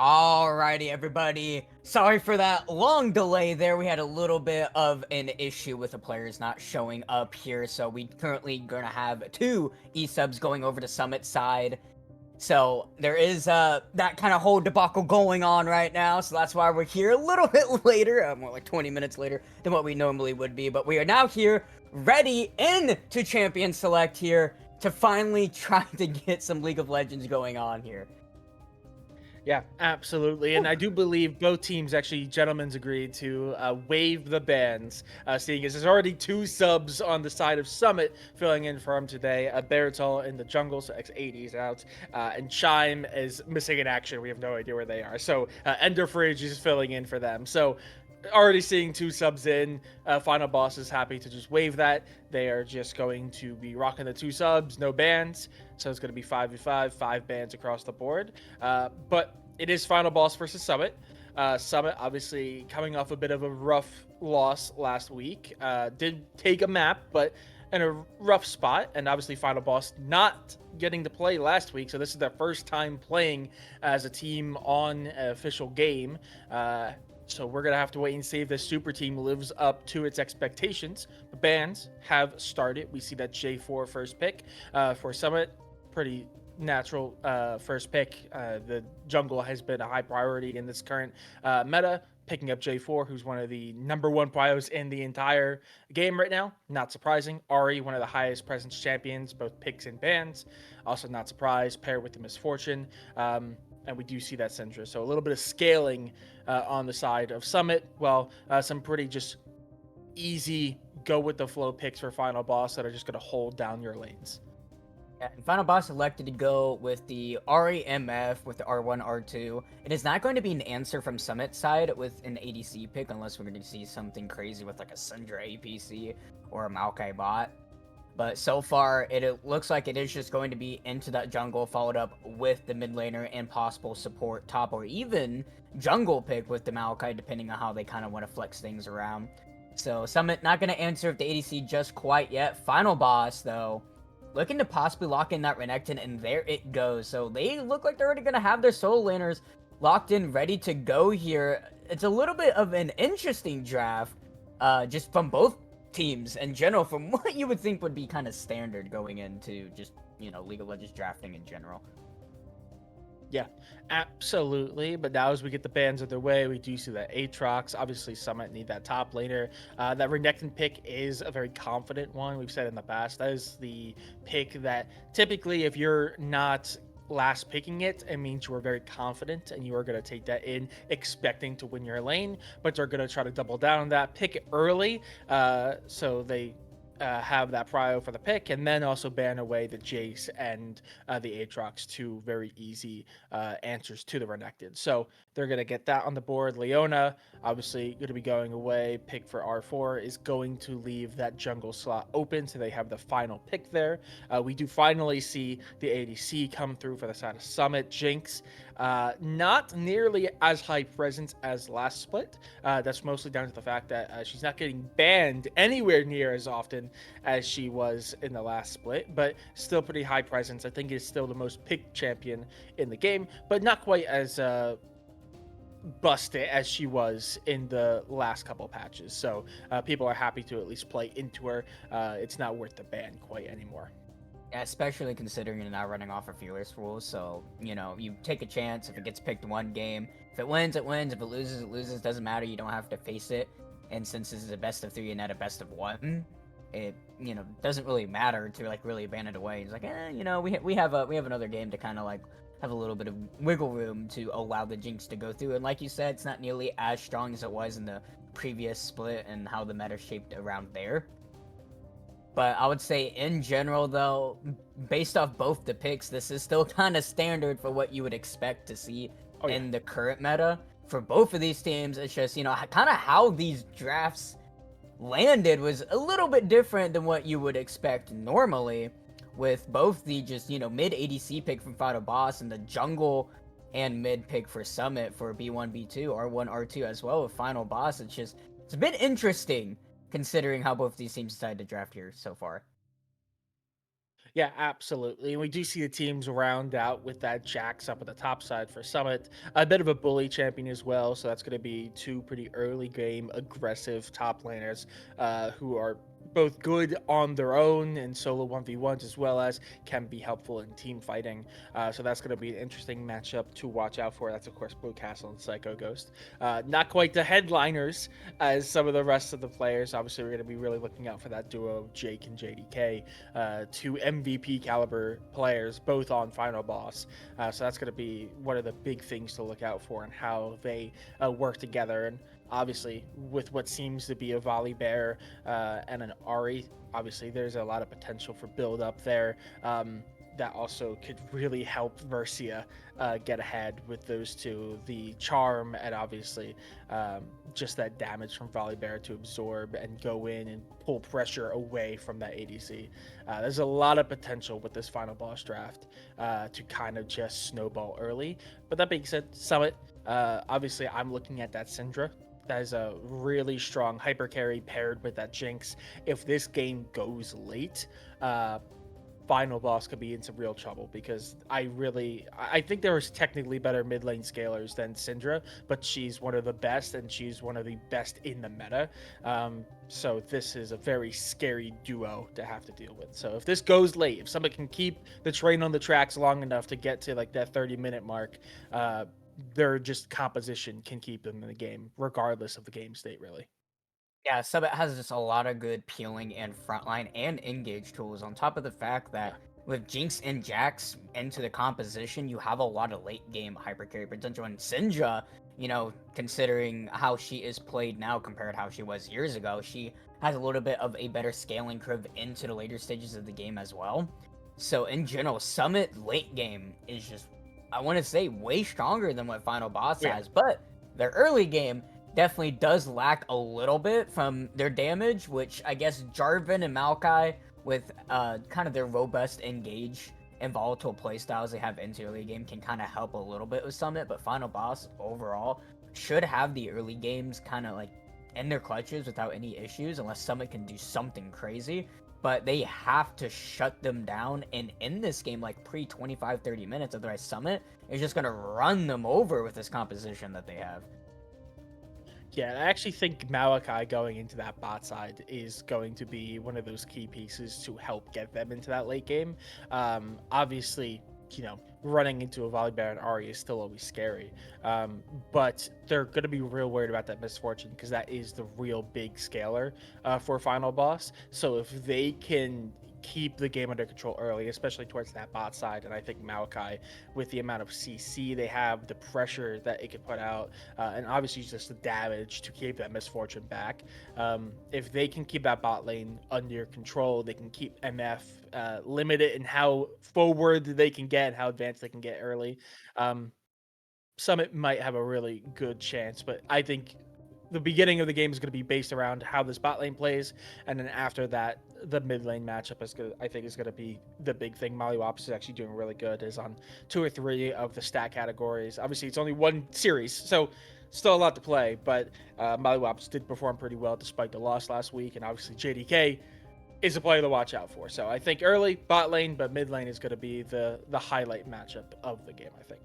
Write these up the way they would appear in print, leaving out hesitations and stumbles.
Alrighty, everybody. Sorry for that long delay there. We had a little bit of an issue with the players not showing up here, so we currently gonna have two E-subs going over to Summit side. So there is that kind of whole debacle going on right now, so that's why we're here a little bit later, more like 20 minutes later than what we normally would be. But we are now here, ready in to Champion Select here to finally try to get some League of Legends going on here. Yeah, absolutely. And I do believe both teams actually, gentlemen's agreed to waive the bans, seeing as there's already two subs on the side of Summit filling in for him today. Baritol in the jungle, so X80 is out, and Chime is missing in action. We have no idea where they are. So Ender Fridge is filling in for them. So already seeing two subs in. Final Boss is happy to just waive that. They are just going to be rocking the two subs, no bans. So it's going to be 5v5, 5 bans across the board. But it is Final Boss versus Summit. Summit obviously coming off a bit of a rough loss last week. Did take a map, but in a rough spot. And obviously Final Boss not getting to play last week. So this is their first time playing as a team on an official game. So we're going to have to wait and see if this super team lives up to its expectations. The bans have started. We see that J4 first pick for Summit. Pretty natural first pick. The jungle has been a high priority in this current meta. Picking up J4, who's one of the #1 prios in the entire game right now. Not surprising. Ari, one of the highest presence champions, both picks and bans. Also not surprised. Paired with the Misfortune. And we do see that Syndra. So a little bit of scaling on the side of Summit. Well, some pretty just easy go with the flow picks for Final Boss that are just going to hold down your lanes. Yeah, and Final Boss elected to go with the REMF with the R1, R2. It is not going to be an answer from Summit side with an ADC pick unless we're going to see something crazy with like a Syndra APC or a Maokai bot. But so far, it looks like it is just going to be into that jungle, followed up with the mid laner and possible support top or even jungle pick with the Maokai, depending on how they kind of want to flex things around. So Summit not going to answer with the ADC just quite yet. Final Boss, though, looking to possibly lock in that Renekton, and there it goes. So they look like they're already going to have their solo laners locked in, ready to go here. It's a little bit of an interesting draft, just from both teams in general, from what you would think would be kind of standard going into just, League of Legends drafting in general. Yeah, absolutely. But now as we get the bans of their way, we do see that Aatrox, obviously Summit need that top laner. That Renekton pick is a very confident one. We've said in the past, that is the pick that typically if you're not last picking it, it means you are very confident and you are going to take that in expecting to win your lane, but they're going to try to double down on that, pick it early, so they have that prio for the pick, and then also ban away the Jace and the Aatrox, two very easy answers to the Renekton. So they're going to get that on the board. Leona, obviously, going to be going away. Pick for R4 is going to leave that jungle slot open, so they have the final pick there. We do finally see the ADC come through for the side of Summit. Jinx, not nearly as high presence as last split. That's mostly down to the fact that she's not getting banned anywhere near as often as she was in the last split, but still pretty high presence. I think is still the most picked champion in the game, but not quite as busted as she was in the last couple patches. So people are happy to at least play into her. It's not worth the ban quite anymore. Yeah, especially considering you're now running off of fearless rules, so, you take a chance. If it gets picked one game, if it wins, it wins. If it loses, it loses. Doesn't matter. You don't have to face it. And since this is a best of 3 and not a best of 1, it, doesn't really matter to, like, really ban it away. It's like, we have another game to kind of, like, have a little bit of wiggle room to allow the Jinx to go through. And like you said, it's not nearly as strong as it was in the previous split and how the meta shaped around there. But I would say in general, though, based off both the picks, this is still kind of standard for what you would expect to see in the current meta. For both of these teams, it's just, kind of how these drafts landed was a little bit different than what you would expect normally, with both the just, mid ADC pick from Final Boss and the jungle and mid pick for Summit for B1, B2, R1, R2 as well with Final Boss. It's a bit interesting considering how both these teams decided to draft here so far. Yeah, absolutely. And we do see the teams round out with that Jax up at the top side for Summit. A bit of a bully champion as well. So that's going to be two pretty early game aggressive top laners who are both good on their own and solo 1v1s, as well as can be helpful in team fighting. So that's going to be an interesting matchup to watch out for. That's, of course, Blue Castle and Psycho Ghost. Not quite the headliners as some of the rest of the players. Obviously, we're going to be really looking out for that duo, Jake and JDK, two MVP caliber players, both on Final Boss. So that's going to be one of the big things to look out for and how they work together. And obviously, with what seems to be a Volley Bear and an Ari, obviously there's a lot of potential for build up there. That also could really help Versia get ahead with those two. The charm and obviously just that damage from Volley Bear to absorb and go in and pull pressure away from that ADC. There's a lot of potential with this final boss draft to kind of just snowball early. But that being said, Summit, obviously I'm looking at that Syndra. That is a really strong hyper carry paired with that Jinx. If this game goes late, final boss could be in some real trouble because I think there was technically better mid lane scalers than Syndra, but she's one of the best and she's one of the best in the meta. So this is a very scary duo to have to deal with. So if this goes late, if somebody can keep the train on the tracks long enough to get to like that 30-minute mark, their just composition can keep them in the game regardless of the game state, really. Yeah, Subbit has just a lot of good peeling and frontline and engage tools. On top of the fact Yeah. that with Jinx and Jax into the composition, you have a lot of late game hyper carry potential. And Syndra, considering how she is played now compared to how she was years ago, she has a little bit of a better scaling curve into the later stages of the game as well. So in general, Summit late game is just, I want to say, way stronger than what Final Boss Yeah. has. But their early game definitely does lack a little bit from their damage, which I guess Jarvan and Maokai, with kind of their robust engage and volatile playstyles they have into early game, can kind of help a little bit with Summit. But Final Boss overall should have the early games kind of like in their clutches without any issues, unless Summit can do something crazy. But they have to shut them down and in this game like pre 25-30 minutes, otherwise Summit is just going to run them over with this composition that they have. Yeah, I actually think Malachi going into that bot side is going to be one of those key pieces to help get them into that late game. Obviously, running into a Volley Bear and Ari is still always scary, but they're going to be real worried about that misfortune because that is the real big scaler for Final Boss. So if they can keep the game under control early, especially towards that bot side. And I think Maokai, with the amount of CC they have, the pressure that it can put out, and obviously just the damage to keep that misfortune back. If they can keep that bot lane under control, they can keep MF limited in how forward they can get and how advanced they can get early. Um, Summit might have a really good chance, but I think the beginning of the game is going to be based around how this bot lane plays, and then after that, the mid lane matchup is going. I think is going to be the big thing. Mollywops is actually doing really good. Is on 2 or 3 of the stat categories. Obviously, it's only one series, so still a lot to play. But Mollywops did perform pretty well despite the loss last week, and obviously JDK is a player to watch out for. So I think early bot lane, but mid lane is going to be the highlight matchup of the game. I think.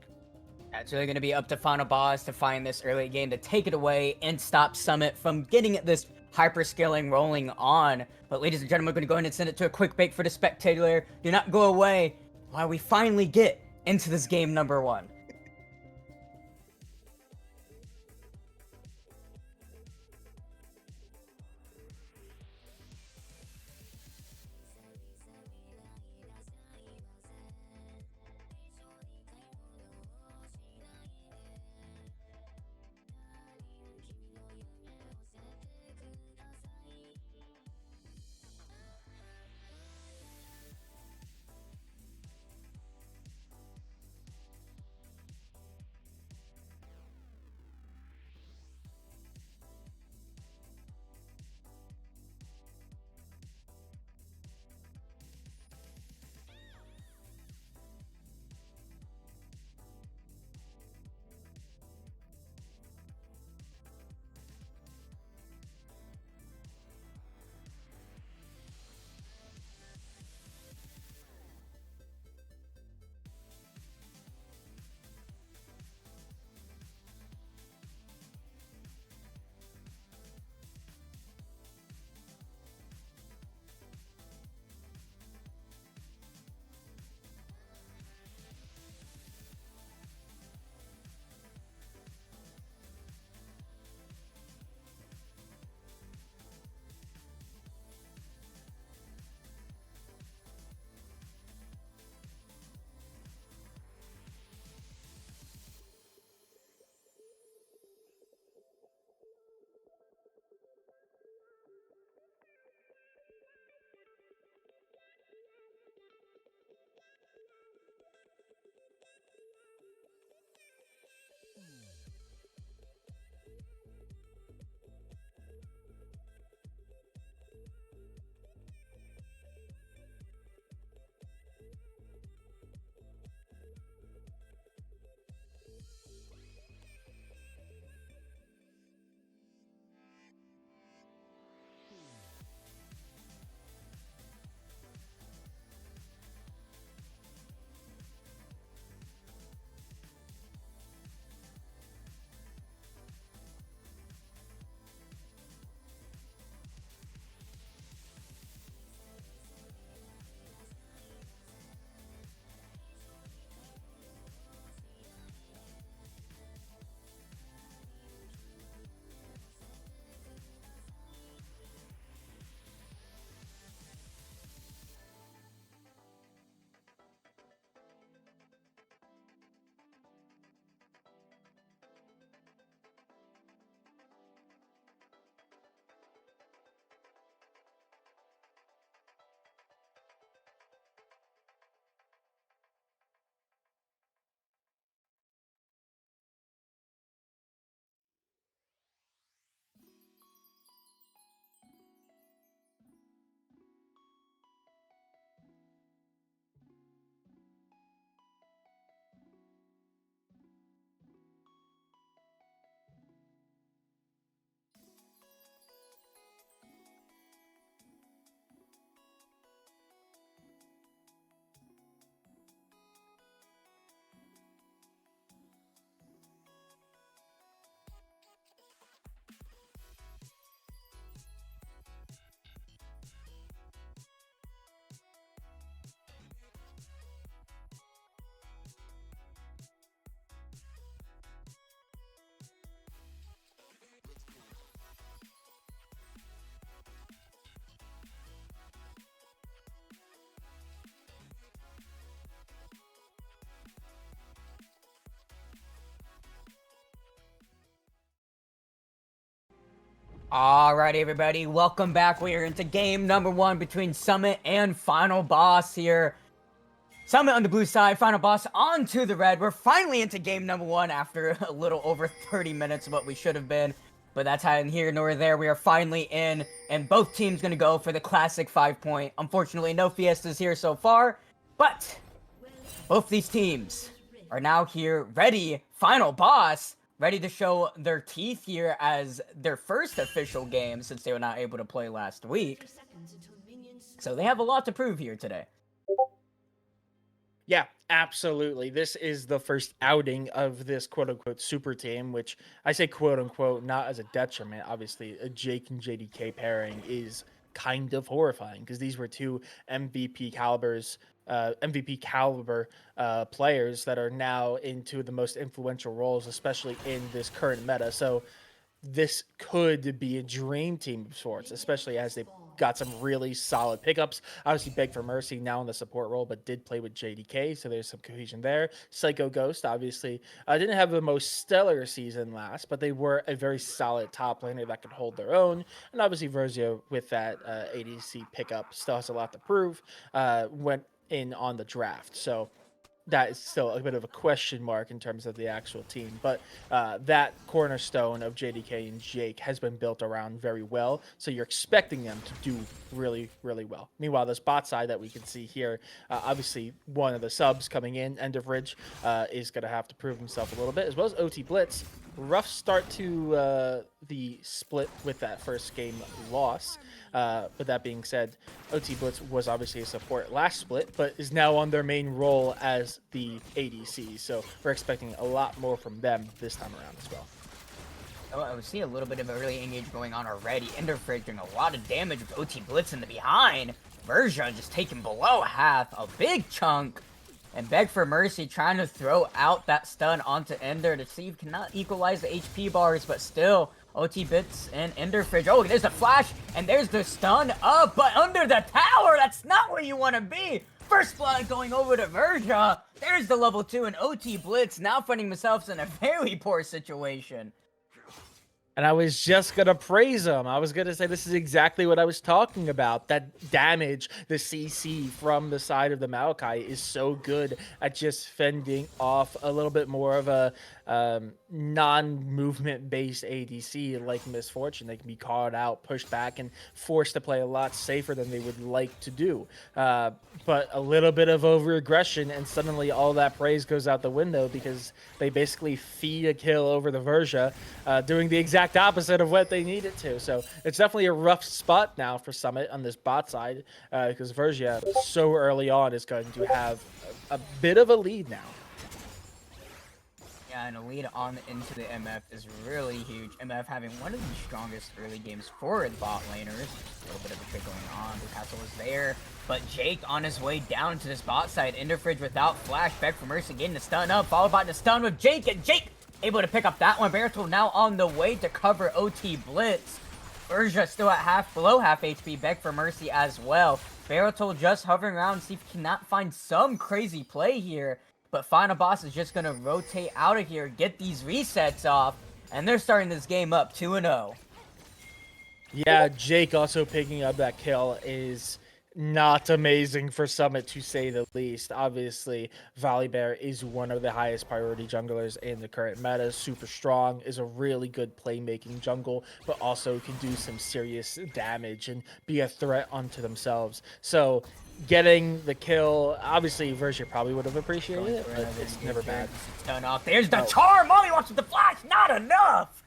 Yeah, it's really going to be up to Final Boss to find this early game to take it away and stop Summit from getting this hyperscaling rolling on. But ladies and gentlemen, we're going to go ahead and send it to a quick break for the spectator. Do not go away while we finally get into this game number one. Alright, everybody, welcome back. We are into game number 1 between Summit and Final Boss here. Summit on the blue side, Final Boss onto the red. We're finally into game number 1 after a little over 30 minutes of what we should have been. But that's neither here nor there. We are finally in, and both teams going to go for the classic 5-point. Unfortunately, no Fiestas here so far, but both these teams are now here, ready. Final Boss ready to show their teeth here as their first official game since they were not able to play last week. So they have a lot to prove here today. Yeah, absolutely. This is the first outing of this quote-unquote super team, which I say quote-unquote not as a detriment. Obviously, a Jake and JDK pairing is kind of horrifying because these were two MVP caliber players that are now into the most influential roles, especially in this current meta. So this could be a dream team of sorts, especially as they've got some really solid pickups. Obviously, Beg for Mercy now in the support role, but did play with JDK, so there's some cohesion there. Psycho Ghost, obviously, didn't have the most stellar season last, but they were a very solid top laner that could hold their own. And obviously, Versio with that ADC pickup still has a lot to prove. Went in on the draft, so that is still a bit of a question mark in terms of the actual team. But that cornerstone of JDK and Jake has been built around very well. So you're expecting them to do really, really well. Meanwhile, this bot side that we can see here, obviously one of the subs coming in, End of Ridge, is going to have to prove himself a little bit, as well as OT Blitz. Rough start to the split with that first game loss. But that being said, OT Blitz was obviously a support last split, but is now on their main role as the ADC. So we're expecting a lot more from them this time around as well. Oh, I see a little bit of early engage going on already. Enderfridge doing a lot of damage with OT Blitz in the behind. Verja just taking below half, a big chunk. And Beg for Mercy trying to throw out that stun onto Ender to see if he cannot equalize the HP bars, but still, OT Bits and Enderfridge. Oh, there's a flash, and there's the stun up, but under the tower, that's not where you want to be. First blood going over to Verja. There's the level 2, and OT Blitz now finding themselves in a very poor situation. And I was just going to praise him. I was going to say this is exactly what I was talking about. That damage, the CC from the side of the Maokai is so good at just fending off a little bit more of a non-movement based ADC like Misfortune. They can be caught out, pushed back, and forced to play a lot safer than they would like to do. But a little bit of over-aggression, and suddenly all that praise goes out the window because they basically feed a kill over the Verja, doing the exact opposite of what they needed to. So it's definitely a rough spot now for Summit on this bot side because Verja so early on is going to have a bit of a lead now. Yeah, and a lead on into the MF is really huge. MF having one of the strongest early games for the bot laners. A little bit of a trick going on. The castle was there, but Jake on his way down to this bot side. Enderfridge without flash. Beg for Mercy getting the stun up, followed by the stun with Jake, and Jake able to pick up that one. Baritol now on the way to cover OT Blitz. Verja still at below half HP. Beg for Mercy as well. Baritol just hovering around, see if he cannot find some crazy play here. But Final Boss is just going to rotate out of here, get these resets off, and they're starting this game up 2-0. Yeah, Jake also picking up that kill is not amazing for Summit, to say the least. Obviously, Volibear is one of the highest priority junglers in the current meta. Super strong, is a really good playmaking jungle, but also can do some serious damage and be a threat unto themselves. So getting the kill, obviously Verja probably would have appreciated it, but it's never bad. Done off. There's the charm. Mollywatch with the flash. Not enough.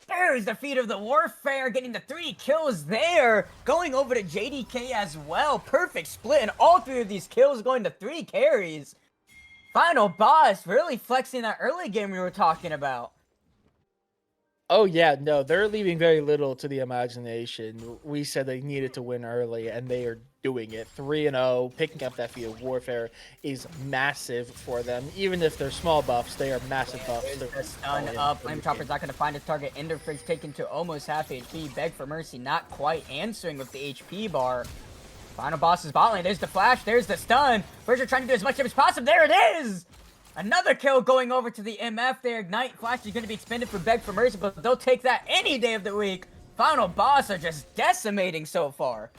There's the feat of the warfare, getting the 3 kills there. Going over to JDK as well. Perfect split, and all 3 of these kills going to 3 carries. Final Boss really flexing that early game we were talking about. Oh, yeah, no, they're leaving very little to the imagination. We said they needed to win early, and they are doing it. 3-0, picking up that feat of warfare is massive for them. Even if they're small buffs, they are massive buffs. The stun up. Flame Chopper's not going to find his target. Enderfridge taken to almost half HP. Beg for Mercy not quite answering with the HP bar. Final Boss's bot lane. There's the flash. There's the stun. Verja trying to do as much damage as possible. There it is! Another kill going over to the MF there. Ignite Flash is going to be expended for Beg for Mercy, but they'll take that any day of the week. Final Boss are just decimating so far.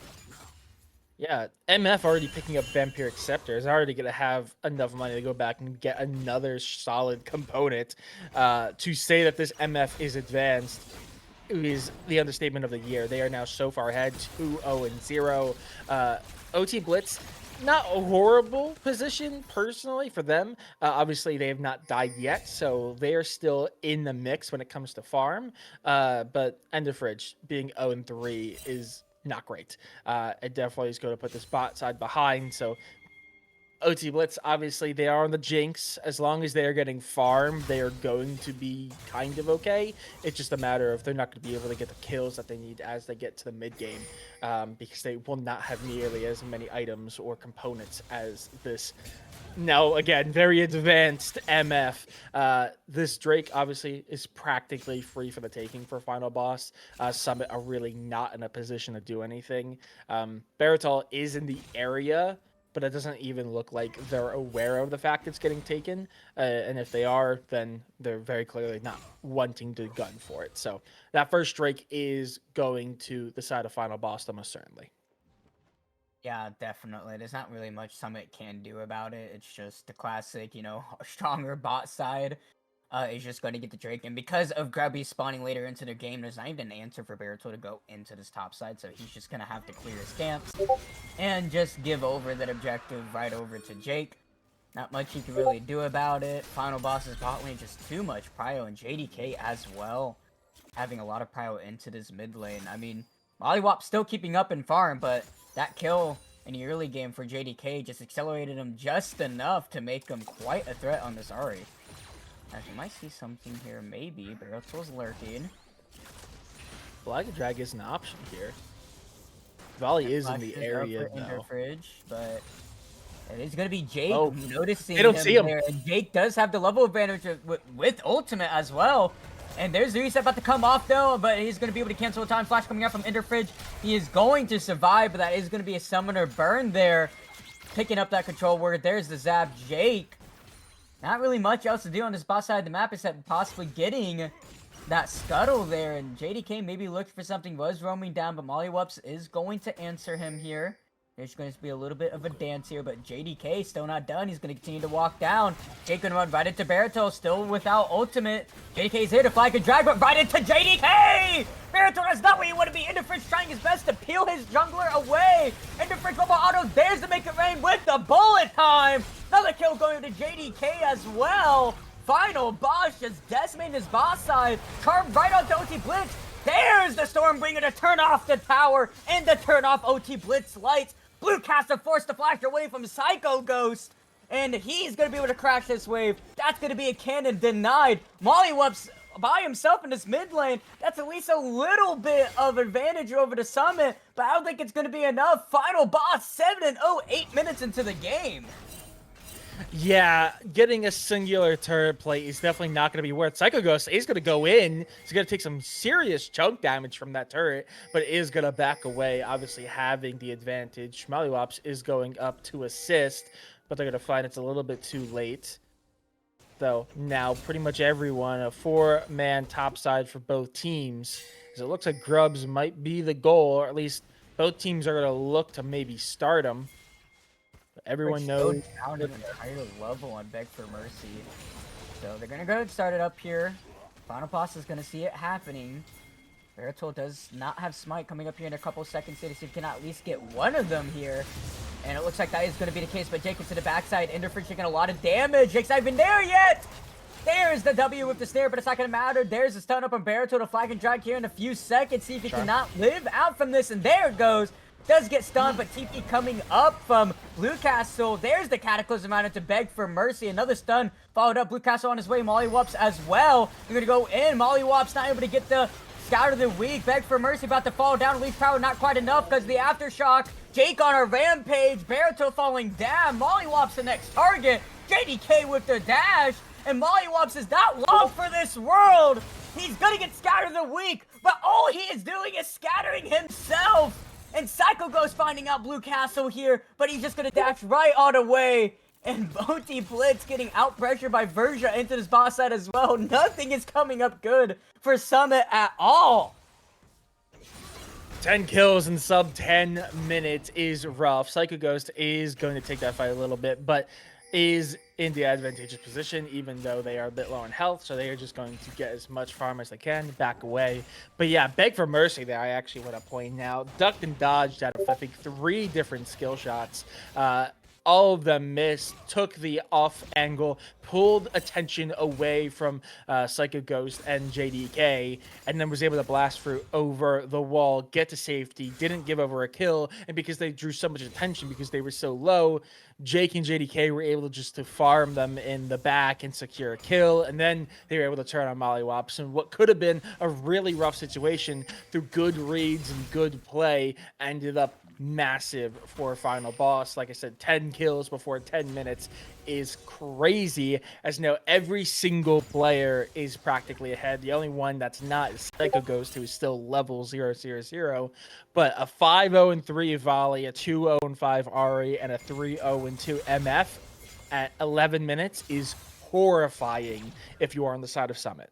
Yeah, MF already picking up Vampiric Scepter is already going to have enough money to go back and get another solid component. To say that this MF is advanced is the understatement of the year. They are now so far ahead, 2-0-0. OT Blitz, not a horrible position personally for them. Obviously, they have not died yet, so they are still in the mix when it comes to farm. But Ender Fridge being 0-3 is not great. It definitely is going to put this bot side behind. So OT Blitz, obviously, they are on the Jinx. As long as they are getting farm, they are going to be kind of okay. It's just a matter of they're not going to be able to get the kills that they need as they get to the mid game, because they will not have nearly as many items or components as this. Now, again, very advanced MF. This Drake, obviously, is practically free for the taking for Final Boss. Summit are really not in a position to do anything. Baritol is in the area, but it doesn't even look like they're aware of the fact it's getting taken. And if they are, then they're very clearly not wanting to gun for it. So that first Drake is going to the side of Final Boss, almost certainly. Yeah, definitely. There's not really much Summit can do about it. It's just the classic, you know, stronger bot side is just going to get the Drake. And because of Grubby spawning later into the game, there's not even an answer for Baritol to go into this top side. So he's just going to have to clear his camps and just give over that objective right over to Jake. Not much he can really do about it. Final Boss's bot lane, just too much prio, and JDK as well, having a lot of prio into this mid lane. I mean, Mollywop still keeping up in farm, but that kill in the early game for JDK just accelerated him just enough to make him quite a threat on this Ahri. As you might see something here, maybe. Baritol's lurking. Flag Drag is an option here. Valley is in the area now. Fridge, but it is going to be Jake noticing they don't see him there. And Jake does have the level advantage with ultimate as well. And there's the reset about to come off though, but he's going to be able to cancel a time flash coming out from Interfridge. He is going to survive, but that is going to be a summoner burn there. Picking up that control word. There's the Zap. Jake. Not really much else to do on this boss side of the map except possibly getting that scuttle there. And JDK maybe looked for something, was roaming down, but Mollywups is going to answer him here. There's going to be a little bit of a dance here, but JDK still not done. He's going to continue to walk down. Jake going to run right into Baritol, still without ultimate. JDK's here to flag a drag, but right into JDK! Baritol, that's not where you want to be. Interfridge trying his best to peel his jungler away. Interfridge global auto dares to make it rain with the bullet time. Another kill going to JDK as well. Final Boss just decimating his boss side. Carved right onto OT Blitz. There's the Stormbringer to turn off the tower and to turn off OT Blitz lights. Blue Caster forced to flash away from Psycho Ghost, and he's going to be able to crash this wave. That's going to be a cannon denied. Mollywups by himself in this mid lane. That's at least a little bit of advantage over the Summit, but I don't think it's going to be enough. Final Boss 7-0, 8 minutes into the game. Yeah, getting a singular turret play is definitely not going to be worth. Psycho Ghost is going to go in. He's going to take some serious chunk damage from that turret, but is going to back away, obviously having the advantage. Mollywups is going up to assist, but they're going to find it's a little bit too late. Though now pretty much everyone, a 4-man top side for both teams. As it looks like Grubs might be the goal, or at least both teams are going to look to maybe start him. Everyone knows down an entire level on Beg for Mercy. So they're gonna go ahead and start it up here. Final Boss is gonna see it happening. Baritol does not have Smite coming up here in a couple seconds to see if he can at least get one of them here. And it looks like that is gonna be the case, but Jake gets to the backside. Enderfridge taking a lot of damage. Jake's not even there yet! There's the W with the snare, but it's not gonna matter. There's a stun up on Baritol to flag and drag here in a few seconds. See if he cannot live out from this, and there it goes. Does get stunned, but TP coming up from Blue Castle. There's the Cataclysm out to Beg for Mercy. Another stun followed up. Blue Castle on his way. Mollywups as well. They're going to go in. Mollywups not able to get the Scout of the Week. Beg for Mercy about to fall down. Leaf power not quite enough because the Aftershock. Jake on a rampage. Baritol falling down. Mollywups the next target. JDK with the dash. And Mollywups is not long for this world. He's going to get Scout of the Week, but all he is doing is scattering himself. And Psycho Ghost finding out Blue Castle here, but he's just gonna dash right on away. And OT Blitz getting out pressured by Verja into this boss side as well. Nothing is coming up good for Summit at all. 10 kills in sub 10 minutes is rough. Psycho Ghost is going to take that fight a little bit, but is in the advantageous position, even though they are a bit low in health. So they are just going to get as much farm as they can, back away. But yeah, Beg for Mercy there, I actually want to point out. Ducked and dodged out of, I think, 3 different skill shots. All of them missed, took the off angle, pulled attention away from Psycho Ghost and JDK, and then was able to blast through over the wall, get to safety, didn't give over a kill, and because they drew so much attention because they were so low, Jake and JDK were able just to farm them in the back and secure a kill, and then they were able to turn on Mollywops. And what could have been a really rough situation through good reads and good play ended up massive for final boss. Like I said, 10 kills before 10 minutes is crazy, as now every single player is practically ahead. The only one that's not is Psycho Ghost, who is still level 000. But a 5-0-3 Volley, a 2-0-5 Ari, and a 3-0-2 MF at 11 minutes is horrifying if you are on the side of Summit.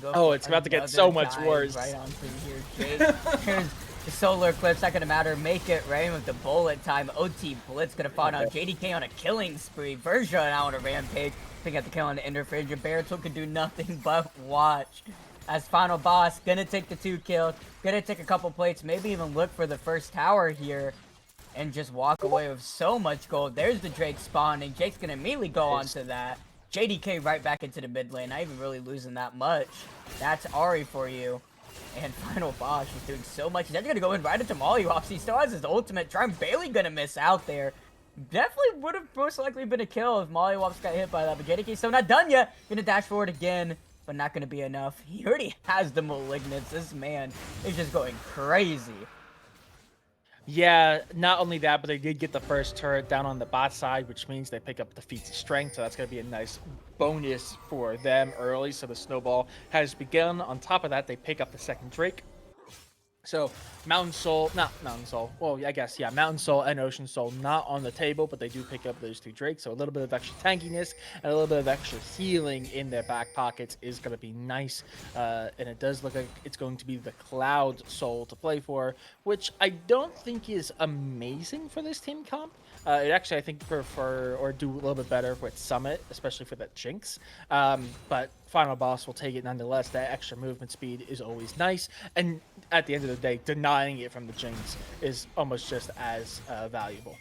Oh, it's about to get so much worse. Right on through here, Jake. Here's the solar eclipse, not gonna matter. Make it rain with the bullet time. OT Blitz gonna find out JDK on a killing spree. Version out on a rampage. Picking up the kill on the interfrage. Barreto can do nothing but watch. As final boss, gonna take the 2 kills. Gonna take a couple plates. Maybe even look for the first tower here. And just walk away with so much gold. There's the Drake spawning. Jake's gonna immediately go onto that. JDK right back into the mid lane. Not even really losing that much. That's Ari for you. And final boss, he's doing so much. He's actually gonna go in right into Mollywops. He still has his ultimate. Try barely gonna miss out there. Definitely would have most likely been a kill if Mollywops got hit by that. But JDK still not done yet. Gonna dash forward again, but not gonna be enough. He already has the Malignants. This man is just going crazy. Yeah, not only that, but they did get the first turret down on the bot side, which means they pick up the feats of strength, so that's going to be a nice bonus for them early, so the snowball has begun. On top of that, they pick up the second Drake. So Mountain Soul, not Mountain Soul, well, I guess, yeah, Mountain Soul and Ocean Soul not on the table, but they do pick up those 2 Drakes, so a little bit of extra tankiness and a little bit of extra healing in their back pockets is going to be nice, and it does look like it's going to be the Cloud Soul to play for, which I don't think is amazing for this team comp. It actually, I think, prefer or do a little bit better with Summit, especially for that Jinx. But final boss will take it nonetheless. That extra movement speed is always nice. And at the end of the day, denying it from the Jinx is almost just as valuable.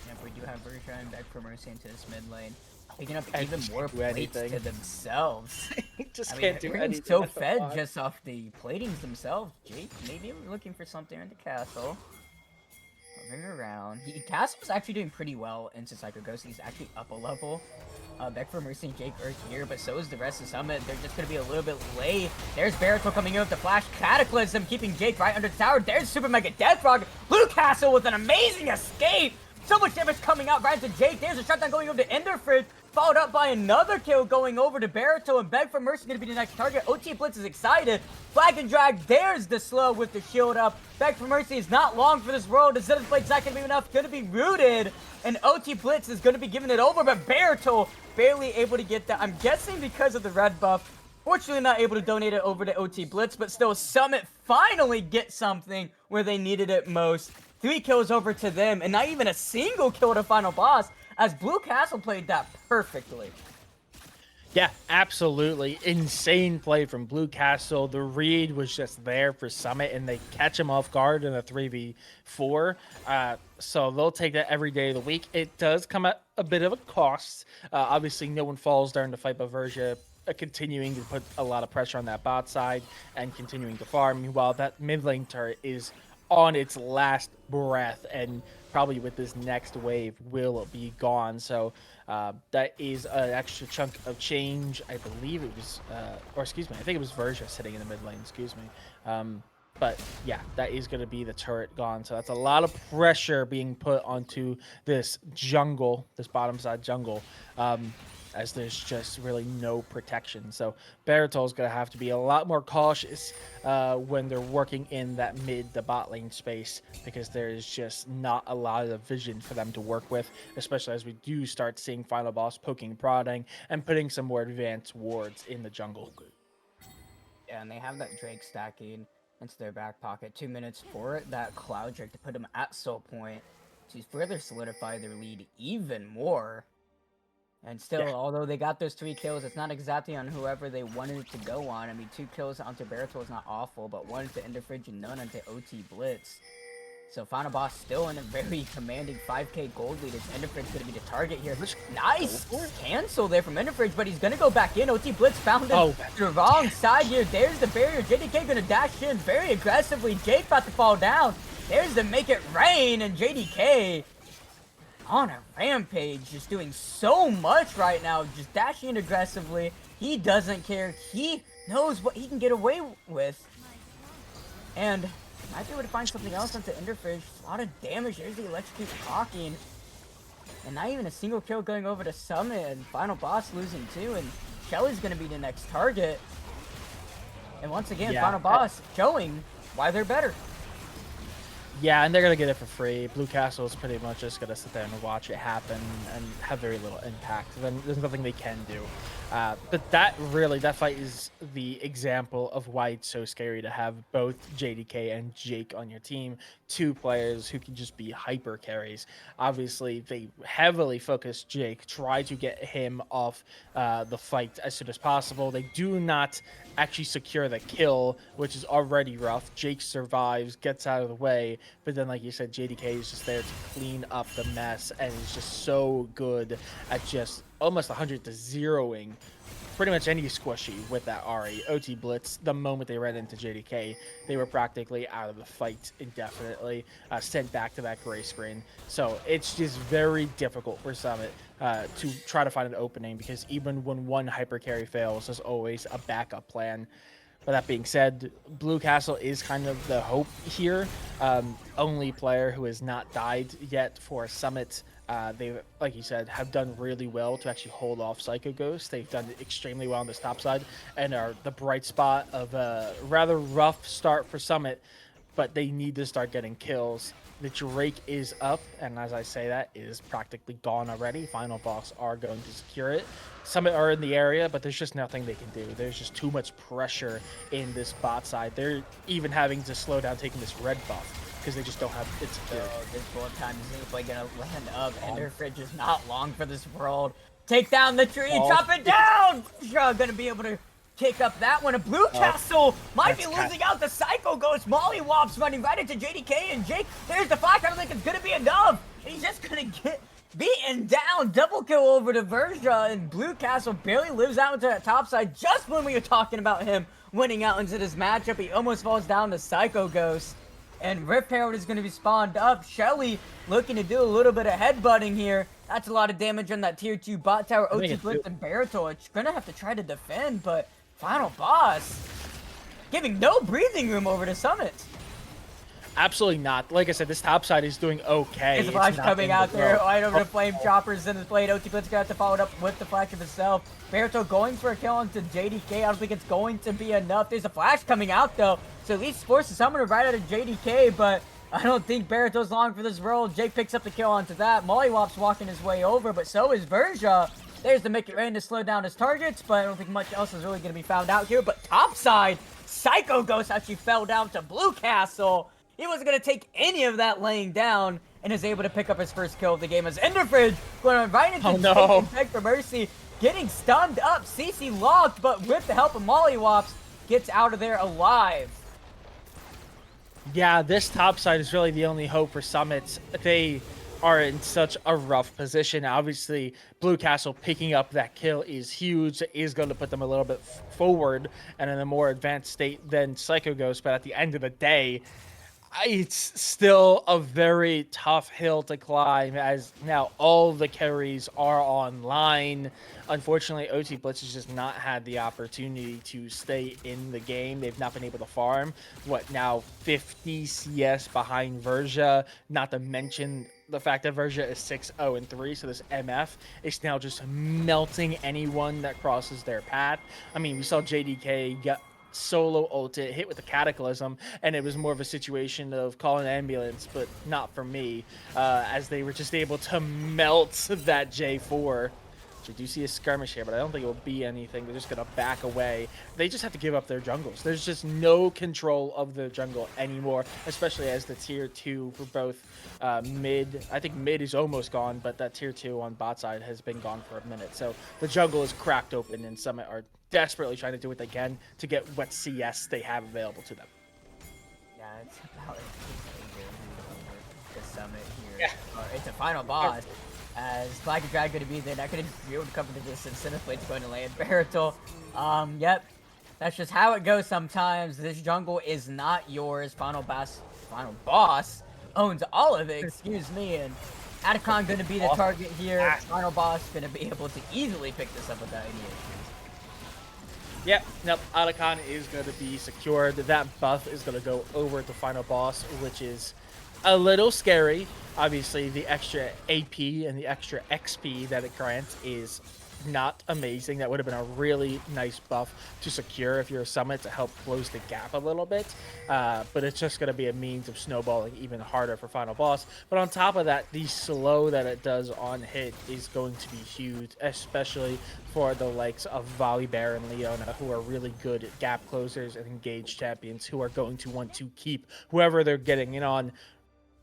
Yep, we do have Version back for Mercy into this mid lane. Picking up even more plates to themselves. Just can't do anything. So fed just off the platings themselves. Jake, maybe looking for something in the castle. Moving around. Castle's actually doing pretty well into Psycho Ghost. He's actually up a level. Beck for Mercy and Jake are here, but so is the rest of Summit. They're just going to be a little bit late. There's Barreto coming in with the Flash Cataclysm, keeping Jake right under the tower. There's Super Mega Death Rock. Blue Castle with an amazing escape. So much damage coming out right into Jake. There's a shutdown going over to Enderfridge, followed up by another kill going over to Barreto, and Beg for Mercy going to be the next target. OT Blitz is excited. Flag and drag. There's the slow with the shield up. Beg for Mercy is not long for this world. The Zenith Blade's not going to be enough. Going to be rooted. And OT Blitz is going to be giving it over, but Barreto barely able to get that. I'm guessing because of the red buff. Fortunately not able to donate it over to OT Blitz, but still Summit finally get something where they needed it most. 3 kills over to them, and not even a single kill to final boss, as Blue Castle played that perfectly. Yeah, absolutely. Insane play from Blue Castle. The read was just there for Summit, and they catch him off guard in a 3v4. So they'll take that every day of the week. It does come at a bit of a cost. Obviously, no one falls during the fight, but Verja continuing to put a lot of pressure on that bot side and continuing to farm. Meanwhile, that mid lane turret is on its last breath, and probably with this next wave will be gone. So that is an extra chunk of change. I believe it was, or excuse me, I think it was Verja sitting in the mid lane, excuse me. But yeah, that is going to be the turret gone. So that's a lot of pressure being put onto this jungle, this bottom side jungle. As there's just really no protection. So Barreto is going to have to be a lot more cautious when they're working in that mid to bot lane space, because there is just not a lot of vision for them to work with, especially as we do start seeing final boss poking, prodding, and putting some more advanced wards in the jungle. Yeah, and they have that Drake stacking. into their back pocket. 2 minutes for that Cloud Drake to put them at soul point to further solidify their lead even more. And still, Yeah. although they got those 3 kills, it's not exactly on whoever they wanted it to go on. I mean, 2 kills onto Baritol is not awful, but 1 to Enderfridge and none onto OT Blitz. So Final Boss still in a very commanding 5k gold lead. Enderfridge going to be the target here. Nice cancel there from Enderfridge, but he's going to go back in. OT Blitz found him the wrong side here. There's the barrier. JDK going to dash in very aggressively. Jake about to fall down. There's the make it rain, and JDK on a rampage, just doing so much right now, just dashing in aggressively. He doesn't care. He knows what he can get away with. And might be able to find something else onto Enderfish. A lot of damage. There's the electrocute clocking. And not even a single kill going over to Summit. And Final Boss losing too. And Shelly's going to be the next target. And once again, Final Boss showing why they're better. Yeah, and they're going to get it for free. Blue Castle is pretty much just going to sit there and watch it happen and have very little impact. Then there's nothing they can do. But that fight is the example of why it's so scary to have both JDK and Jake on your team. 2 players who can just be hyper carries. Obviously, they heavily focus Jake, try to get him off the fight as soon as possible. They do not actually secure the kill, which is already rough. Jake survives, gets out of the way, but then, like you said, JDK is just there to clean up the mess, and is just so good at just almost 100 to zeroing pretty much any squishy with that Ari. OT Blitz, the moment they ran into JDK, they were practically out of the fight indefinitely, sent back to that gray screen. So it's just very difficult for Summit to try to find an opening, because even when one hyper carry fails, there's always a backup plan. But that being said, Blue Castle is kind of the hope here. Only player who has not died yet for Summit. They, like you said, have done really well to actually hold off Psycho Ghost. They've done extremely well on this top side and are the bright spot of a rather rough start for Summit, but they need to start getting kills. The Drake is up, and as I say that, it is practically gone already. Final Boss are going to secure it. Summit are in the area, but there's just nothing they can do. There's just too much pressure in this bot side. They're even having to slow down taking this red buff, because they just don't have it secured. This bullet time is simply gonna land up. Enderfridge is not long for this world. Take down the tree, chop it down! Gonna be able to kick up that one. A Blue Castle might be losing out. The Psycho Ghost. Molly Wops running right into JDK and Jake. There's the flash. I don't think it's gonna be enough. He's just gonna get beaten down. Double kill over to Verja, and Blue Castle barely lives out into that top side. Just when we were talking about him winning out into this matchup, he almost falls down to Psycho Ghost. And Rift Herald is going to be spawned up. Shelly looking to do a little bit of headbutting here. That's a lot of damage on that tier 2 bot tower. OT Blitz and Baritol. It's going to have to try to defend, but Final Boss giving no breathing room over to Summit. Absolutely not. Like I said, this top side is doing okay. There's a flash coming out there, right over the Flame Choppers in his blade. OT Blitz gonna have to follow it up with the flash of himself. Baritol going for a kill onto JDK. I don't think it's going to be enough. There's a flash coming out though, so at least forces Summoner right out of JDK, but I don't think Baritol's long for this role. Jake picks up the kill onto that. Mollywop's walking his way over, but so is Verja. There's the make it rain to slow down his targets, but I don't think much else is really going to be found out here. But topside, Psycho Ghost actually fell down to Blue Castle. He wasn't going to take any of that laying down and is able to pick up his first kill of the game as Enderfridge going right into Jake and beg for mercy. Getting stunned up, CC locked, but with the help of Mollywops, gets out of there alive. Yeah, this top side is really the only hope for Summit. They are in such a rough position. Obviously, Blue Castle picking up that kill is huge. It is going to put them a little bit forward and in a more advanced state than Psycho Ghost, but at the end of the day, it's still a very tough hill to climb, as now all the carries are online. Unfortunately, OT Blitz has just not had the opportunity to stay in the game. They've not been able to farm. What, now 50 CS behind Verja, not to mention the fact that Verja is 6-0-3, so this MF is now just melting anyone that crosses their path. I mean, we saw JDK get solo ulted, hit with the Cataclysm, and it was more of a situation of call an ambulance, but not for me, as they were just able to melt that J4. So we do see a skirmish here, but I don't think it will be anything. They're just going to back away. They just have to give up their jungles. There's just no control of the jungle anymore, especially as the tier 2 for both mid. I think mid is almost gone, but that tier 2 on bot side has been gone for a minute. So the jungle is cracked open, and Summit are desperately trying to do what they can to get what CS they have available to them. Yeah, it's about the Summit here. Yeah. It's a final boss. As Black and Drag going to be there, not going to be able to cover the distance. Cineplate's going to land. Baratul, yep. That's just how it goes sometimes. This jungle is not yours. Final boss owns all of it, excuse me. And Atacon going to be the target here. Final boss going to be able to easily pick this up without any issues. Yep, nope, Atacon is going to be secured. That buff is going to go over to final boss, which is a little scary. Obviously, the extra AP and the extra XP that it grants is not amazing. That would have been a really nice buff to secure if you're a Summit to help close the gap a little bit. But it's just going to be a means of snowballing even harder for final boss. But on top of that, the slow that it does on hit is going to be huge, especially for the likes of Volibear and Leona, who are really good at gap closers and engaged champions who are going to want to keep whoever they're getting in on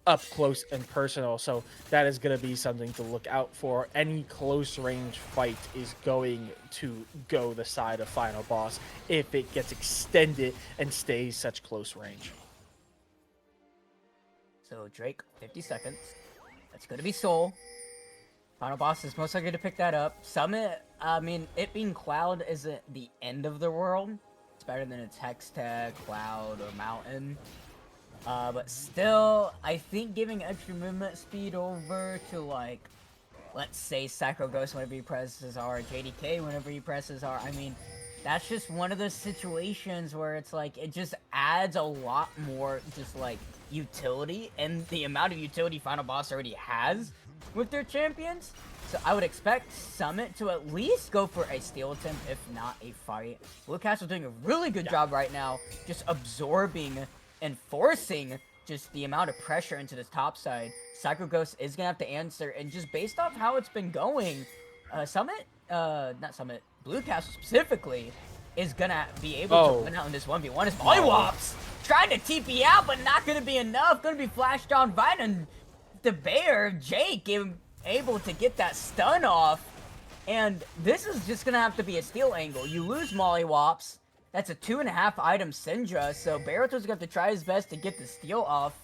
up close and personal. So that is going to be something to look out for. Any close range fight is going to go the side of final boss if it gets extended and stays such close range. So Drake, 50 seconds. That's going to be Soul. Final boss is most likely to pick that up. Summit, I mean, it being Cloud isn't the end of the world. It's better than its Hextech, Cloud, or Mountain. But still, I think giving extra movement speed over to, like, let's say Psycho Ghost whenever he presses R, JDK whenever he presses R, I mean, that's just one of those situations where it's like, it just adds a lot more, just, like, utility, and the amount of utility Final Boss already has with their champions. So I would expect Summit to at least go for a steal attempt, if not a fight. Blue Castle doing a really good job right now, just absorbing and forcing just the amount of pressure into this top side. Psycho Ghost is gonna have to answer, and just based off how it's been going, Blue Castle specifically is gonna be able to win out in this 1v1. His Mollywops trying to TP out, but not gonna be enough. Gonna be flashed down right, and the bear, Jake, able to get that stun off. And this is just gonna have to be a steal angle. You lose Mollywops. That's a 2.5 item Syndra, so Barato's going to have to try his best to get the steal off.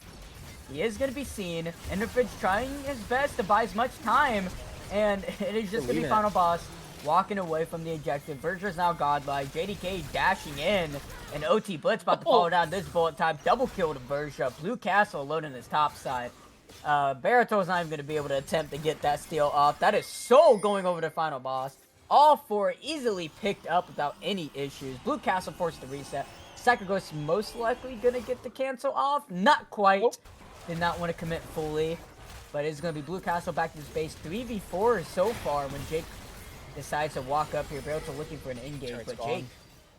He is going to be seen. Enderfridge trying his best to buy as much time, and it is just going to be final boss walking away from the objective. Verger's now godlike. JDK dashing in, and OT Blitz about to follow down this bullet time. Double kill to Verja. Blue Castle alone in his top side. Barato's not even going to be able to attempt to get that steal off. That is so going over to final boss. All four easily picked up without any issues. Blue Castle forced the reset. Psycho Ghost most likely gonna get the cancel off. Not quite. Did not want to commit fully. But it's gonna be Blue Castle back to space. 3v4 so far when Jake decides to walk up here. Barrel looking for an engage. But Jake,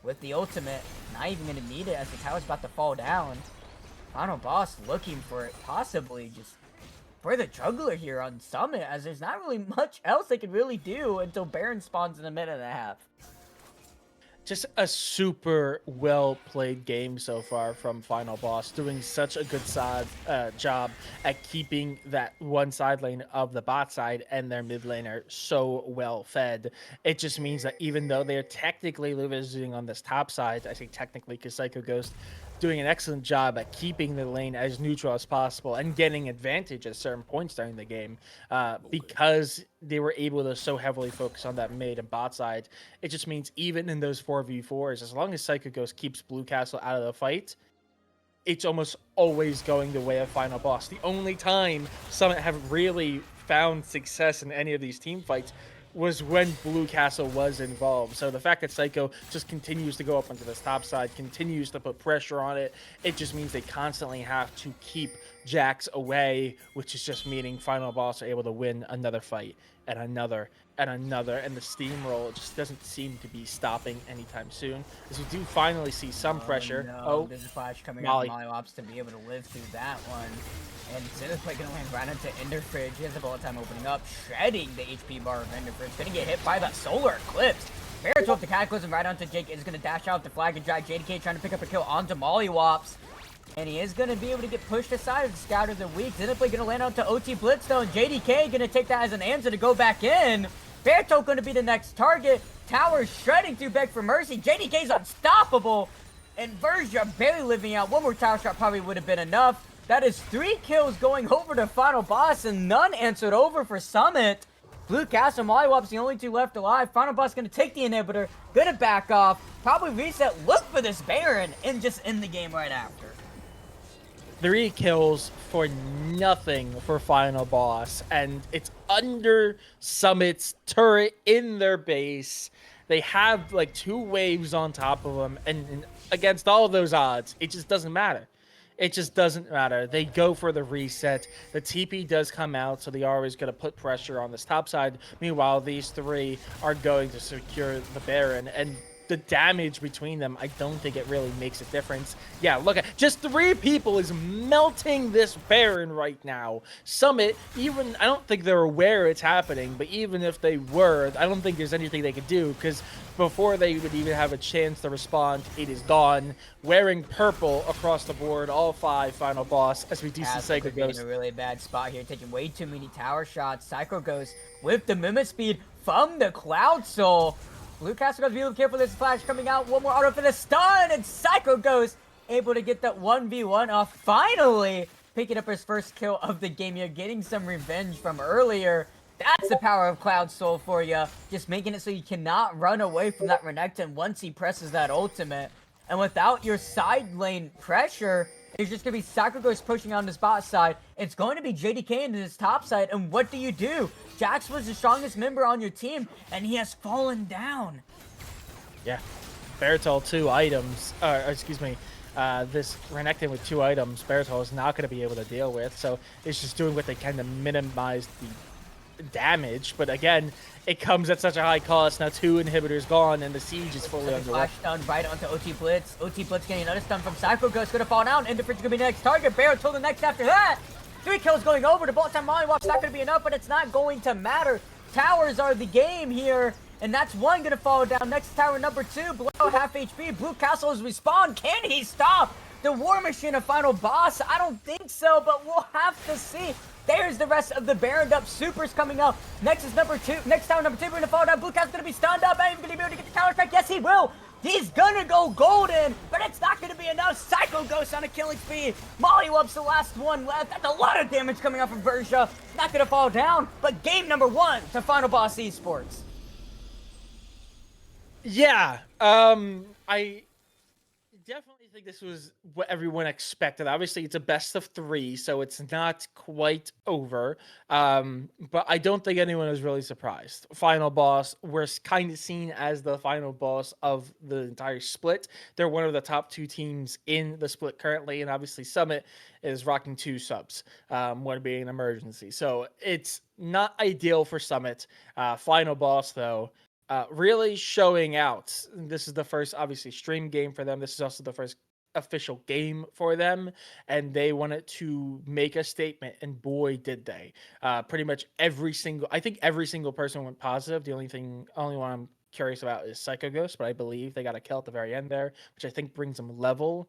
with the ultimate, not even gonna need it as the tower's about to fall down. Final boss looking for it, possibly just for the juggler here on Summit, as there's not really much else they can really do until Baron spawns in a minute and a half. Just a super well played game so far from Final Boss, doing such a good job at keeping that one side lane of the bot side and their mid laner so well fed. It just means that even though they're technically losing on this top side, I say technically because Psycho Ghost doing an excellent job at keeping the lane as neutral as possible and getting advantage at certain points during the game, because they were able to so heavily focus on that mid and bot side. It just means even in those 4v4s, as long as Psycho Ghost keeps Blue Castle out of the fight, it's almost always going the way of Final Boss. The only time Summit have really found success in any of these team fights was when Blue Castle was involved. So the fact that Psycho just continues to go up onto this top side, continues to put pressure on it, it just means they constantly have to keep Jax away, which is just meaning Final Boss are able to win another fight and another and another, and the steamroll just doesn't seem to be stopping anytime soon. As we do finally see some Oh pressure. no, Oh, there's a flash coming out from Molly. Mollywops to be able to live through that one. And Cineplay gonna land right into Enderfridge. He has a bullet time opening up, shredding the HP bar of Enderfridge. Gonna get hit by the Solar Eclipse. Barrett's with the Cataclysm right onto Jake. Is gonna dash out the flag and drag JDK trying to pick up a kill onto Mollywops. And he is going to be able to get pushed aside of the Scout of the Week. Zenithplay going to land onto OT Blitz though, and JDK going to take that as an answer to go back in. Berto going to be the next target. Tower shredding through Beg for Mercy. JDK's unstoppable. And Verja barely living out. One more tower shot probably would have been enough. That is 3 kills going over to Final Boss, and none answered over for Summit. Blue Castle, Mollywop's the only 2 left alive. Final Boss going to take the inhibitor, going to back off, probably reset, look for this Baron, and just end the game right after. 3 kills for nothing for Final Boss, and it's under Summit's turret in their base. They have like 2 waves on top of them, and against all of those odds, it just doesn't matter. It just doesn't matter. They go for the reset. The TP does come out, so they are always going to put pressure on this top side. Meanwhile, these 3 are going to secure the Baron, and the damage between them, I don't think it really makes a difference. Yeah, look at just 3 people is melting this Baron right now. Summit, even I don't think they're aware it's happening, but even if they were, I don't think there's anything they could do, because before they would even have a chance to respond, it is gone. Wearing purple across the board, all 5 Final Boss, as we do see Psycho Ghost. In a really bad spot here, taking way too many tower shots. Psycho Ghost with the movement speed from the Cloud Soul. Blue Castle goes be careful. This flash coming out. One more auto for the stun, and Psycho Ghost able to get that 1v1 off. Finally picking up his first kill of the game here, getting some revenge from earlier. That's the power of Cloud Soul for you. Just making it so you cannot run away from that Renekton once he presses that ultimate. And without your side lane pressure, it's just going to be Psycho Ghost pushing on this bot side. It's going to be JDK into this top side. And what do? Jax was the strongest member on your team, and he has fallen down. Yeah. Baritol 2 items. Excuse me. This Renekton with 2 items, Baritol is not going to be able to deal with. So it's just doing what they can to minimize the damage. But again, it comes at such a high cost. Now 2 inhibitors gone, and the siege is fully underway. Flash stun right onto OT Blitz. OT Blitz getting another stun from Psycho Ghost. Going to fall down. Enderfridge going to be the next target. Baritol the next after that. 3 kills going over. The bullet time Mollywop's not going to be enough, but it's not going to matter. Towers are the game here, and that's 1 going to fall down. Next tower number 2, below half HP. Blue Castle is respawned. Can he stop the War Machine of Final Boss? I don't think so, but we'll have to see. There's the rest of the Baroned up supers coming out. Next is number 2. Next tower number 2, we're going to fall down. Blue Castle's going to be stunned up. Not even going to be able to get the counter strike. Yes, he will. He's gonna go golden, but it's not gonna be enough. Psycho Ghost on a killing speed. Mollywop's the last one left. That's a lot of damage coming out from Verja. Not gonna fall down, but game number 1 to Final Boss Esports. Yeah, I definitely think this was what everyone expected. Obviously, it's a best of 3, so it's not quite over. But I don't think anyone was really surprised. Final Boss, we're kind of seen as the final boss of the entire split. They're one of the top 2 teams in the split currently, and obviously Summit is rocking 2 subs, one being an emergency. So it's not ideal for Summit. Final Boss, though, really showing out. This is the first, obviously, stream game for them. This is also the first official game for them, and they wanted to make a statement, and boy, did they. Pretty much I think every single person went positive. The only one I'm curious about is Psycho Ghost, but I believe they got a kill at the very end there, which I think brings them level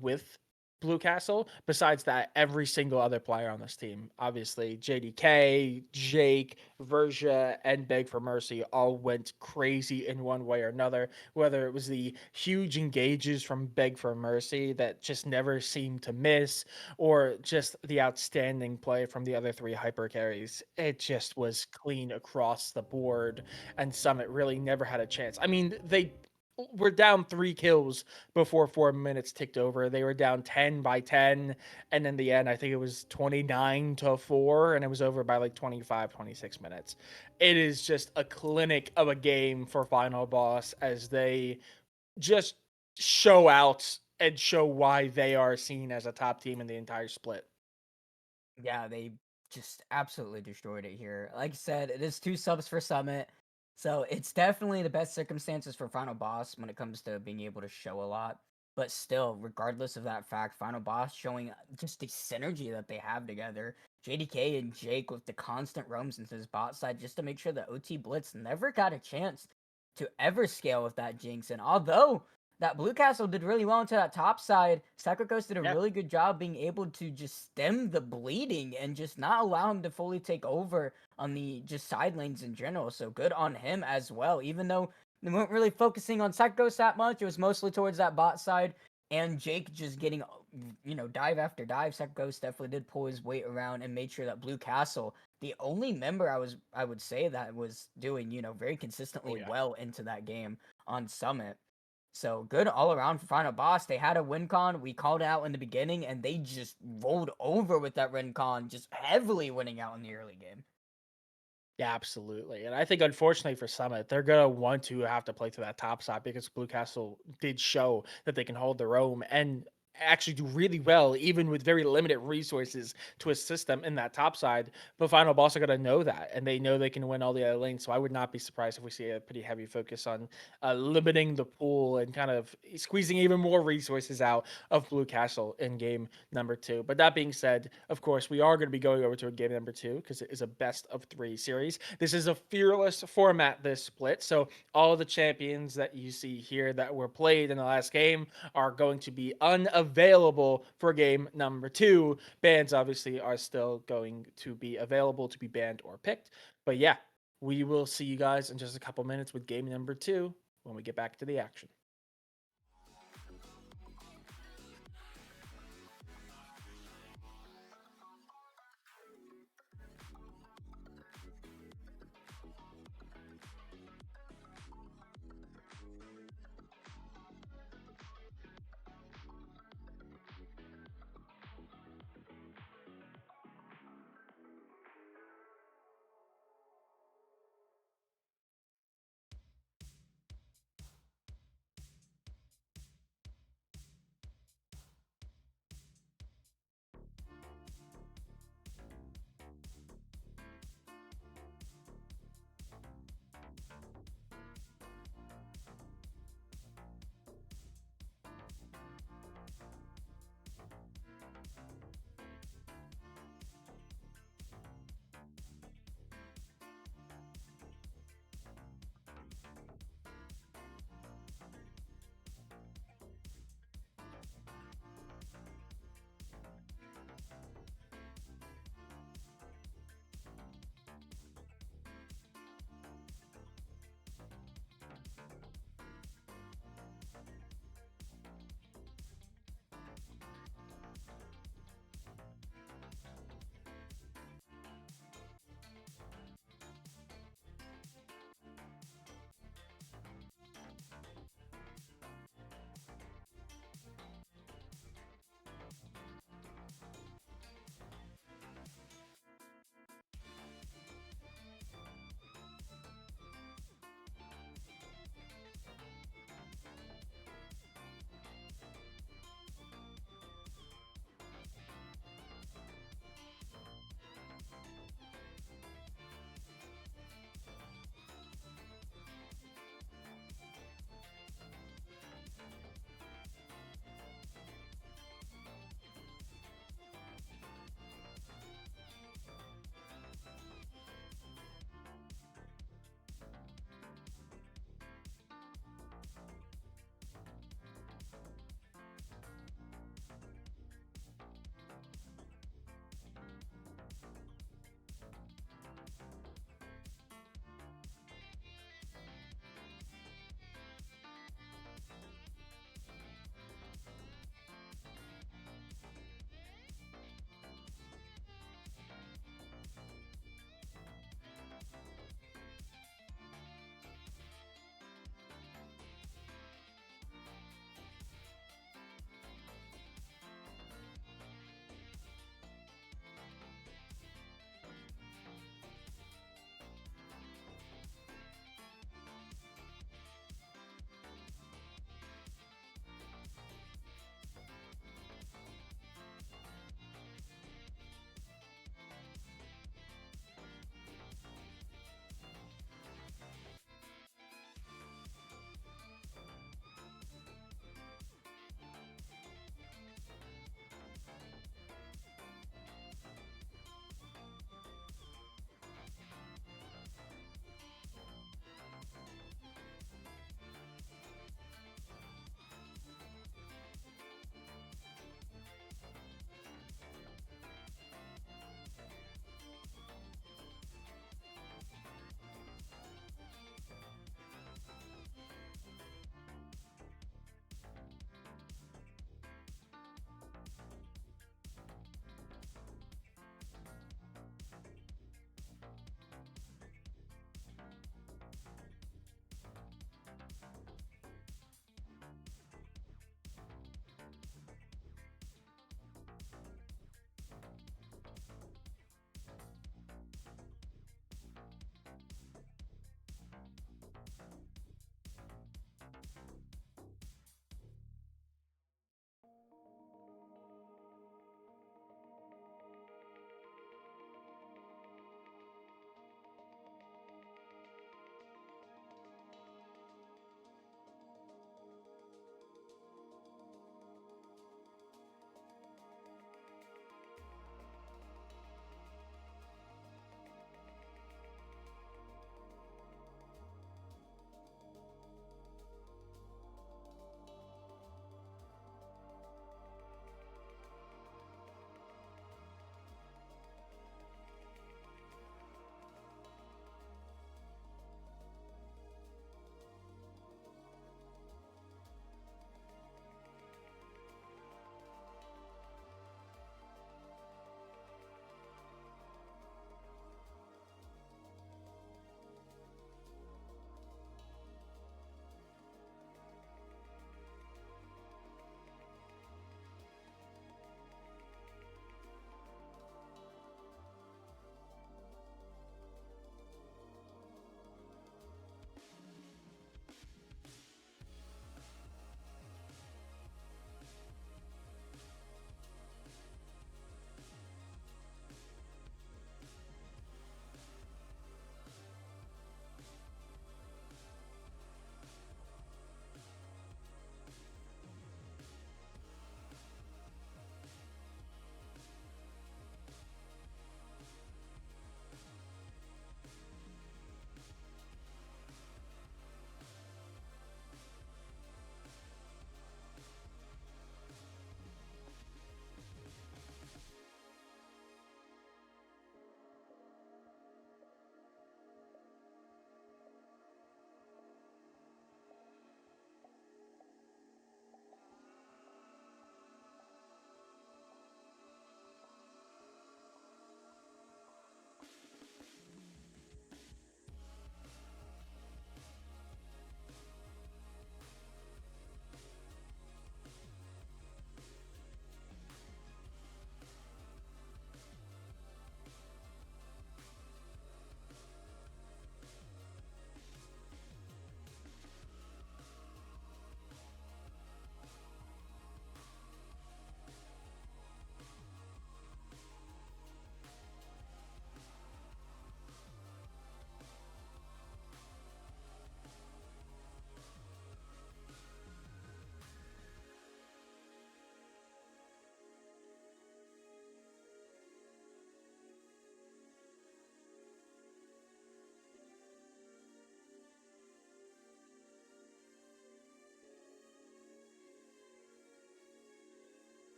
with Blue Castle. Besides that, every single other player on this team, obviously JDK, Jake, Verja, and Beg for Mercy, all went crazy in one way or another. Whether it was the huge engages from Beg for Mercy that just never seemed to miss, or just the outstanding play from the other 3 hyper carries, it just was clean across the board, and Summit really never had a chance. I mean, they were down 3 kills before 4 minutes ticked over. They were down 10 by 10, and in the end I think it was 29-4, and it was over by like 25, 26 minutes. It is just a clinic of a game for Final Boss, as they just show out and show why they are seen as a top team in the entire split. Yeah, they just absolutely destroyed it here. Like I said, it is 2 subs for Summit, so it's definitely the best circumstances for Final Boss when it comes to being able to show a lot. But still, regardless of that fact, Final Boss showing just the synergy that they have together. JDK and Jake with the constant roams into his bot side just to make sure that OT Blitz never got a chance to ever scale with that Jinx. And although that Blue Castle did really well into that top side, Sacricoast did a Yeah. really good job being able to just stem the bleeding and just not allow him to fully take over on the just side lanes in general. So good on him as well. Even though they weren't really focusing on Sacricoast that much, it was mostly towards that bot side. And Jake just getting, dive after dive. Sacricoast definitely did pull his weight around and made sure that Blue Castle, the only member I would say that was doing, very Oh consistently yeah. well into that game on Summit. So good all around for Final Boss. They had a win con. We called it out in the beginning, and they just rolled over with that win con, just heavily winning out in the early game. Yeah, absolutely. And I think unfortunately for Summit, they're gonna want to have to play to that top side because Blue Castle did show that they can hold their own and actually do really well, even with very limited resources to assist them in that top side. But Final Boss are gonna know that, and they know they can win all the other lanes. So I would not be surprised if we see a pretty heavy focus on limiting the pool and kind of squeezing even more resources out of Blue Castle in game number 2. But that being said, of course, we are going to be going over to a game number 2 because it is a best of 3 series. This is a fearless format, this split. So all of the champions that you see here that were played in the last game are going to be unavailable for game number 2. Bans obviously are still going to be available to be banned or picked. But yeah, we will see you guys in just a couple minutes with game number 2 when we get back to the action.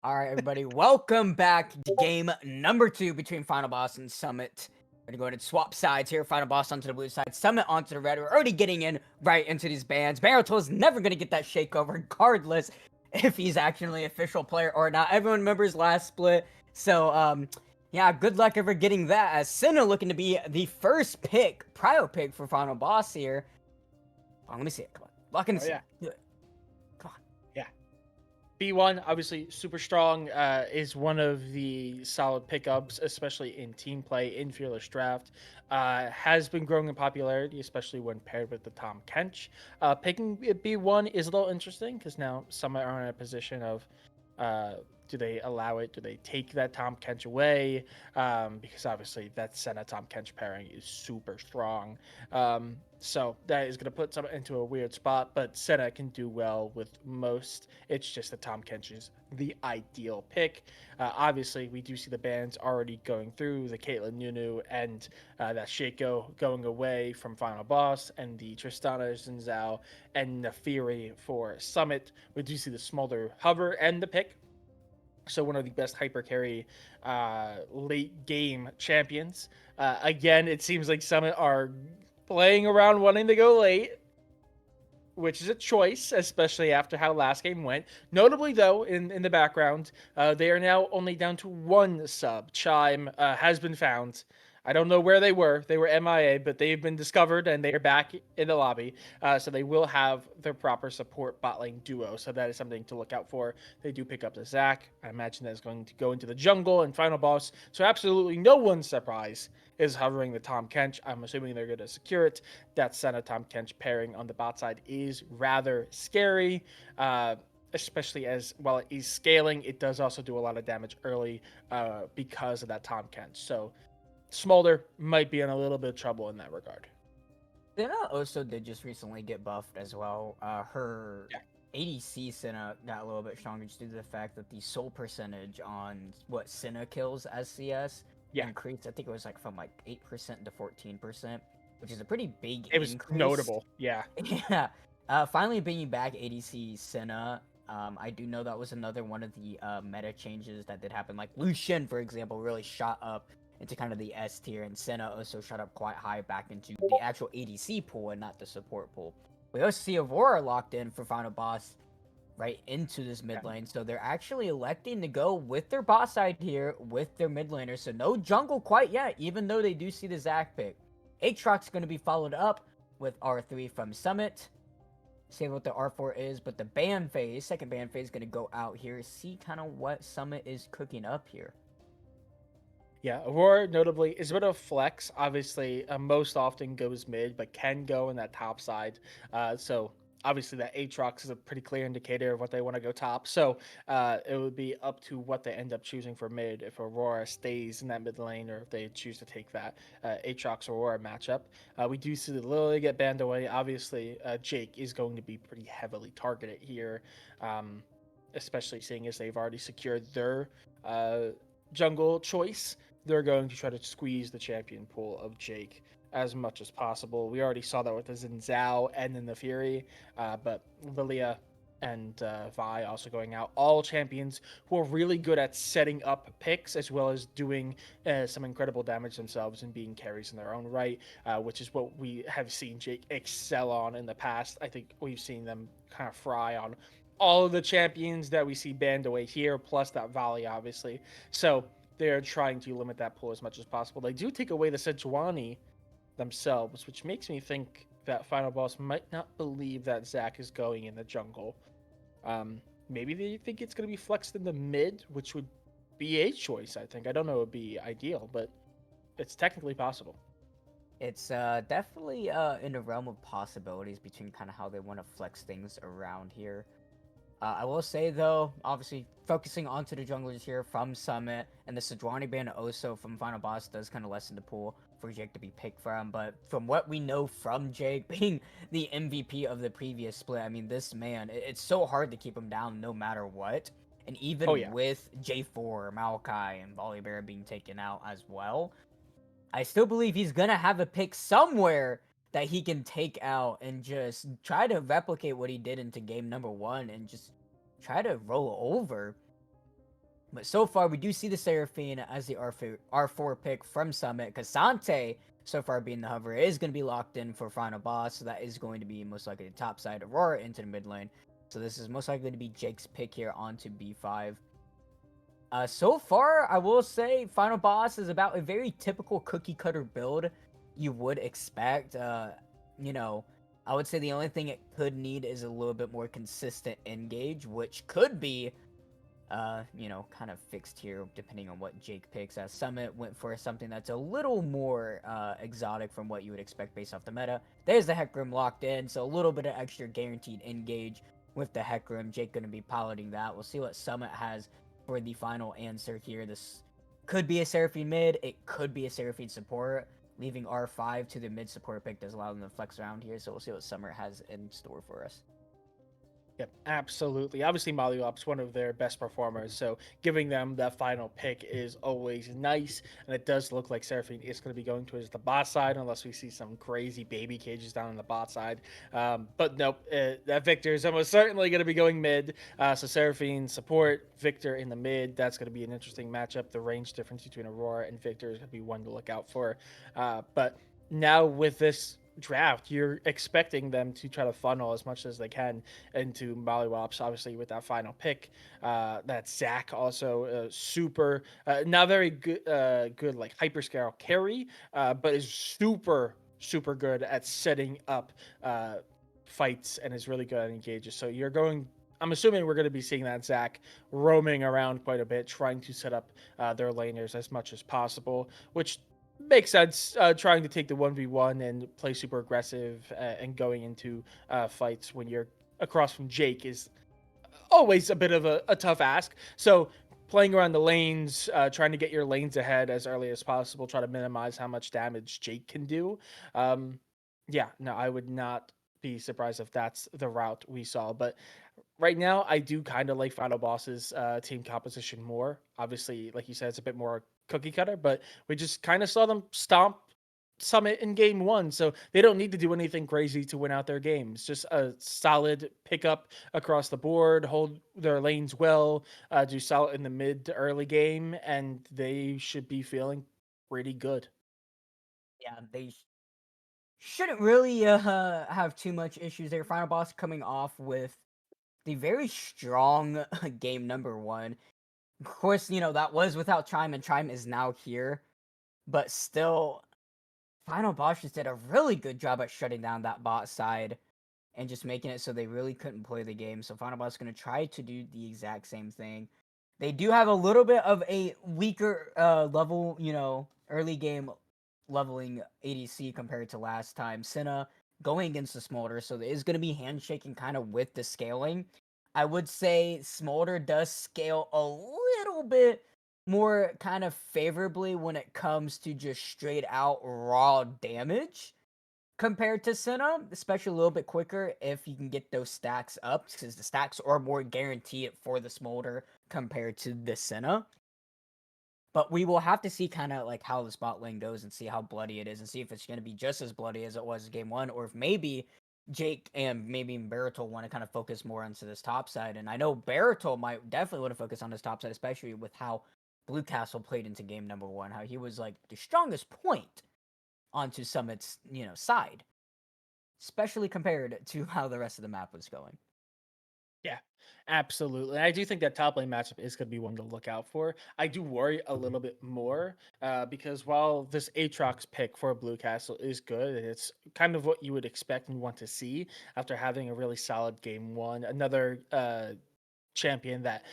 All right, everybody, welcome back to game number 2 between Final Boss and Summit. We're gonna go ahead and swap sides here. Final Boss onto the blue side, Summit onto the red. We're already getting in right into these bands. Baruto's never gonna get that shake over, regardless if he's actually an official player or not. Everyone remembers last split, so yeah, good luck ever getting that. As Senna looking to be the first pick, prio pick for Final Boss here. Come on, let me see it. Come on, lock in the Yeah. Do it. Come on. Yeah. B1, obviously super strong, is one of the solid pickups, especially in team play, in Fearless Draft. Has been growing in popularity, especially when paired with the Tom Kench. Picking B1 is a little interesting because now some are in a position of uh, do they allow it? Do they take that Tom Kench away? Because obviously that Senna Tom Kench pairing is super strong. So that is going to put someone into a weird spot, but Senna can do well with most. It's just that Tom Kench is the ideal pick. Obviously, we do see the bans already going through the Caitlyn Nunu and that Shaco going away from Final Boss, and the Tristana Zinzao and the Fury for Summit. We do see the Smolder hover and the pick. So one of the best hyper carry late game champions. Again, it seems like Summit are playing around wanting to go late, which is a choice, especially after how last game went. Notably, though, in the background, they are now only down to 1 sub. Chime has been found. I don't know where they were. They were MIA, but they've been discovered and they are back in the lobby. So they will have their proper support bot lane duo. So that is something to look out for. They do pick up the Zac. I imagine that's going to go into the jungle and Final Boss. So absolutely no one's surprise is hovering the Tom Kench. I'm assuming they're going to secure it. That Senna Tom Kench pairing on the bot side is rather scary. Especially as while it is scaling, it does also do a lot of damage early because of that Tom Kench. So Smolder might be in a little bit of trouble in that regard. Senna also did just recently get buffed as well. Her Yeah. ADC Senna got a little bit stronger just due to the fact that the soul percentage on what Senna kills as CS increased. I think it was like from like 8% to 14%, which is a pretty big It was increase. notable. Yeah. Yeah. Finally bringing back ADC Senna. I do know that was another one of the meta changes that did happen. Like Lucian, for example, really shot up into kind of the S tier, and Senna also shot up quite high back into the actual ADC pool and not the support pool. We also see Aurora locked in for Final Boss right into this mid lane, so they're actually electing to go with their bot side here with their mid laner, so no jungle quite yet, even though they do see the Zac pick. Aatrox going to be followed up with R3 from Summit. See what the R4 is, but the ban phase, second ban phase, is going to go out here. See kind of what Summit is cooking up here. Yeah, Aurora notably is a bit of a flex. Obviously, most often goes mid, but can go in that top side. So obviously that Aatrox is a pretty clear indicator of what they want to go top. So it would be up to what they end up choosing for mid if Aurora stays in that mid lane or if they choose to take that Aatrox Aurora matchup. We do see the Lily get banned away. Obviously, Jake is going to be pretty heavily targeted here, especially seeing as they've already secured their jungle choice. They're going to try to squeeze the champion pool of Jake as much as possible. We already saw that with the Zinzao and then the Fury, but Lilia and Vi also going out. All champions who are really good at setting up picks as well as doing some incredible damage themselves and being carries in their own right, which is what we have seen Jake excel on in the past. I think we've seen them kind of fry on all of the champions that we see banned away here, plus that Valley, obviously. So they're trying to limit that pool as much as possible. They do take away the Sejuani themselves, which makes me think that Final Boss might not believe that Zac is going in the jungle. Maybe they think it's going to be flexed in the mid, which would be a choice, I think. I don't know it would be ideal, but it's technically possible. It's definitely in the realm of possibilities between kind of how they want to flex things around here. I will say, though, obviously, focusing onto the junglers here from Summit, and the Sejuani ban also from Final Boss does kind of lessen the pool for Jake to be picked from, but from what we know from Jake being the MVP of the previous split, I mean, this man, it's so hard to keep him down no matter what, and even with J4, Maokai, and Volibear being taken out as well, I still believe he's gonna have a pick somewhere that he can take out and just try to replicate what he did into game number 1 and just try to roll over. But so far, we do see the Seraphine as the R4 pick from Summit. Casante, so far being the hover, is going to be locked in for final boss. So that is going to be most likely the top side, Aurora into the mid lane. So this is most likely to be Jake's pick here onto B5. So far, I will say Final Boss is about a very typical cookie cutter build you would expect. You know, I would say the only thing it could need is a little bit more consistent engage, which could be, kind of fixed here depending on what Jake picks. As Summit went for something that's a little more exotic from what you would expect based off the meta. There's the Hecarim locked in, so a little bit of extra guaranteed engage with the Hecarim. Jake going to be piloting that. We'll see what Summit has for the final answer here. This could be a Seraphine mid. It could be a Seraphine support. Leaving R5 to the mid support pick does allow them to flex around here. So we'll see what Summer has in store for us. Yep, absolutely. Obviously, Mollywop's one of their best performers, so giving them that final pick is always nice. And it does look like Seraphine is going to be going towards the bot side, unless we see some crazy baby cages down on the bot side. But nope, that Victor is almost certainly going to be going mid. So Seraphine support, Victor in the mid. That's going to be an interesting matchup. The range difference between Aurora and Victor is going to be one to look out for. But now with this draft, you're expecting them to try to funnel as much as they can into Mollywops, obviously with that final pick. That Zach also super, not very good, good like hyperscale carry, but is super good at setting up fights and is really good at engages. So you're going. I'm assuming we're going to be seeing that Zach roaming around quite a bit, trying to set up their laners as much as possible, which makes sense. Trying to take the 1v1 and play super aggressive and going into fights when you're across from Jake is always a bit of a tough ask. So playing around the lanes, trying to get your lanes ahead as early as possible, try to minimize how much damage Jake can do. Yeah, no, I would not be surprised if that's the route we saw. But right now, I do kind of like Final Boss's team composition more. Obviously, like you said, it's a bit more cookie cutter, but we just kind of saw them stomp Summit in game one, so they don't need to do anything crazy to win out their games. Just a solid pickup across the board, hold their lanes well, do solid in the mid to early game, and they should be feeling pretty good. Yeah, they shouldn't really have too much issues there. Final boss coming off with the very strong game number one. Of course, that was without Chime, and Chime is now here. But still, Final Boss just did a really good job at shutting down that bot side and just making it so they really couldn't play the game. So Final Boss is going to try to do the exact same thing. They do have a little bit of a weaker level, early game leveling ADC compared to last time. Senna going against the Smolder, so there is going to be handshaking kind of with the scaling. I would say Smolder does scale a little bit more kind of favorably when it comes to just straight out raw damage compared to Senna, especially a little bit quicker if you can get those stacks up, because the stacks are more guaranteed for the Smolder compared to the Senna. But we will have to see kind of like how the spot lane goes and see how bloody it is and see if it's going to be just as bloody as it was in game one, or if maybe Jake and maybe Baritol want to kind of focus more onto this top side. And I know Baritol might definitely want to focus on this top side, especially with how Blue Castle played into game number one, how he was like the strongest point onto Summit's, side, especially compared to how the rest of the map was going. Yeah, absolutely. I do think that top lane matchup is going to be one to look out for. I do worry a little bit more because while this Aatrox pick for Blue Castle is good, and it's kind of what you would expect and want to see after having a really solid game one, another champion that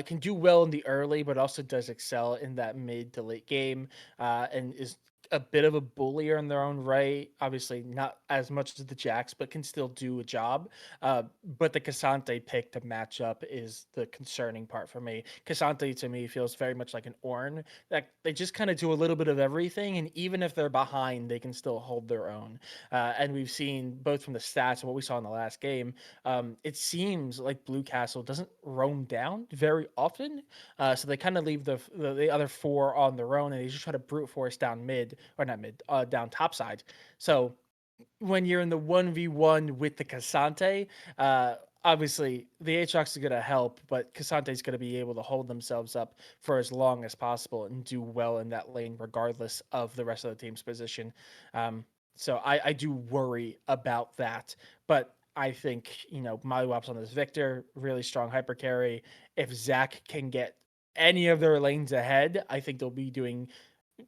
can do well in the early, but also does excel in that mid to late game, and is a bit of a bullier in their own right. Obviously, not as much as the Jax, but can still do a job. But the Cassante pick to match up is the concerning part for me. Cassante to me feels very much like an Ornn that they just kind of do a little bit of everything, and even if they're behind, they can still hold their own. And we've seen both from the stats and what we saw in the last game, it seems like Blue Castle doesn't roam down very often, so they kind of leave the other four on their own, and they just try to brute force down mid or not mid, down top side. So when you're in the 1v1 with the Cassante, obviously the Aatrox is going to help, but Casante's going to be able to hold themselves up for as long as possible and do well in that lane, regardless of the rest of the team's position. Um, so I do worry about that, but I think Maliwap's on this Victor, really strong hyper carry. If Zach can get any of their lanes ahead, I think they'll be doing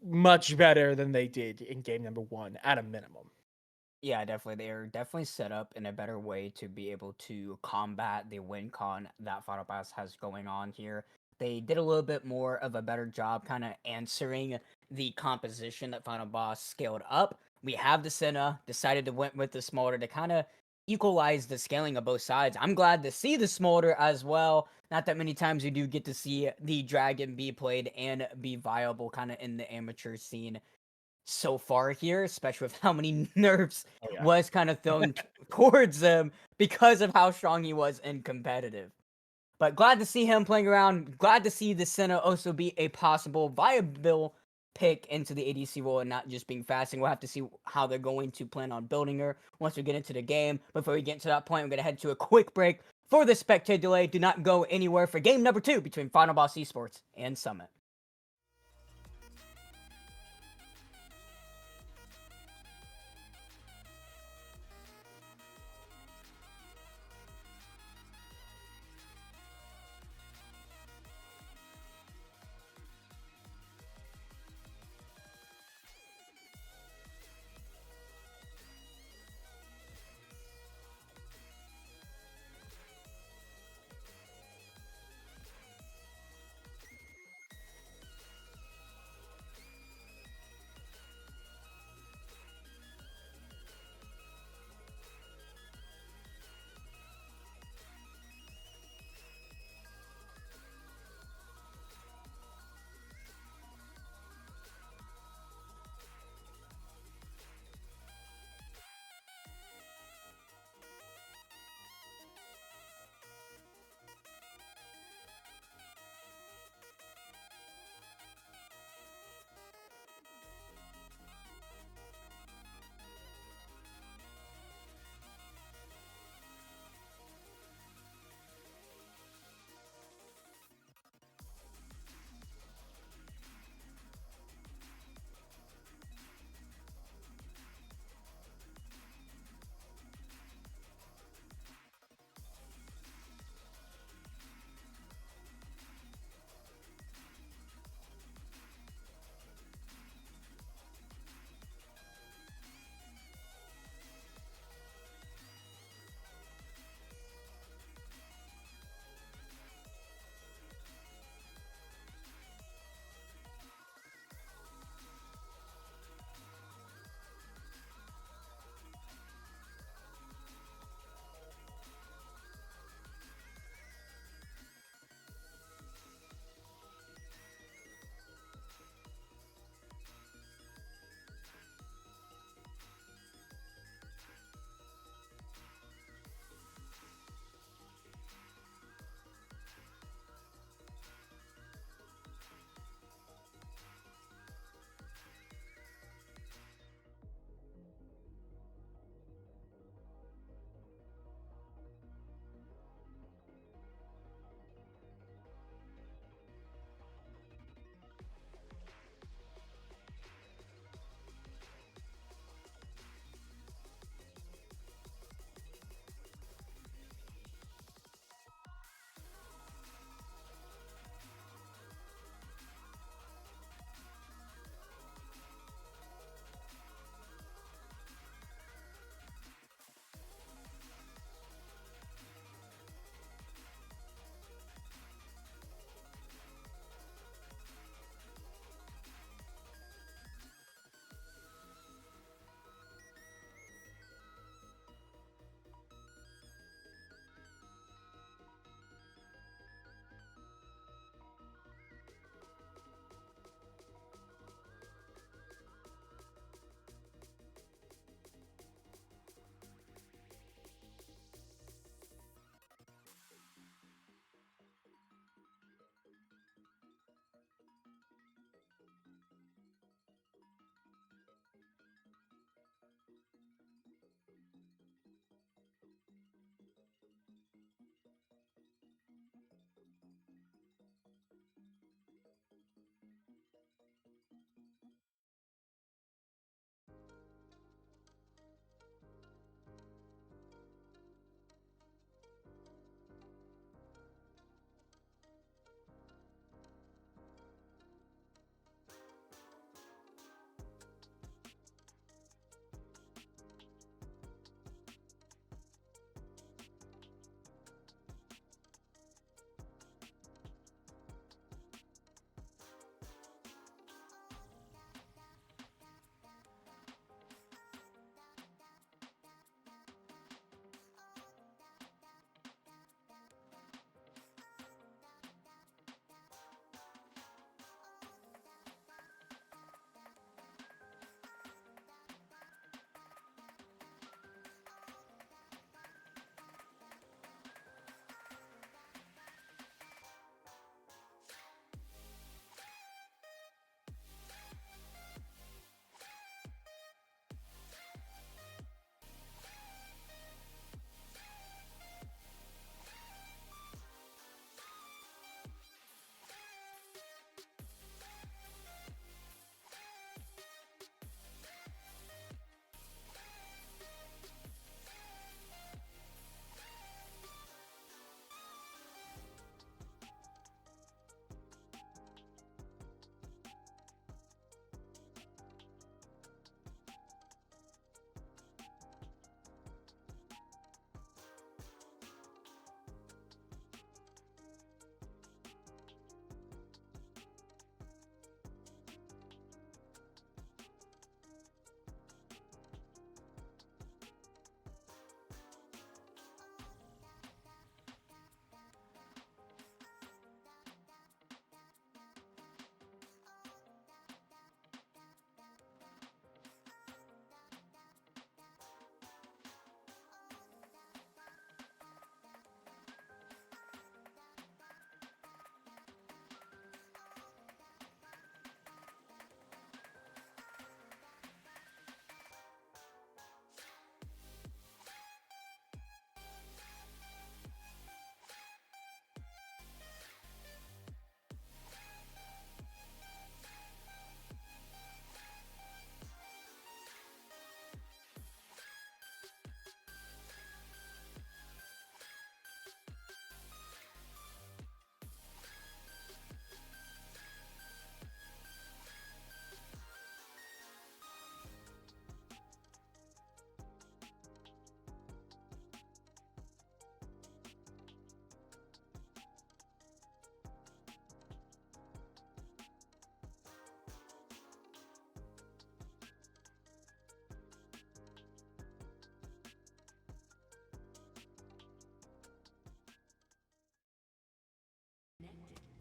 much better than they did in game number one at a minimum. Yeah, definitely. They're definitely set up in a better way to be able to combat the win con that Final Boss has going on here. They did a little bit more of a better job kind of answering the composition that Final Boss scaled up. We have the Senna, decided to went with the Smolder to kind of equalize the scaling of both sides. I'm glad to see the Smolder as well. Not that many times you do get to see the Dragon be played and be viable kind of in the amateur scene so far here, especially with how many nerfs Oh yeah. was kind of thrown towards him because of how strong he was and competitive. But glad to see him playing around. Glad to see the Senna also be a possible viable pick into the ADC role and not just being fasting. We'll have to see how they're going to plan on building her once we get into the game. Before we get to that point, we're going to head to a quick break for the spectator delay. Do not go anywhere for game number 2 between Final Boss Esports and Summit.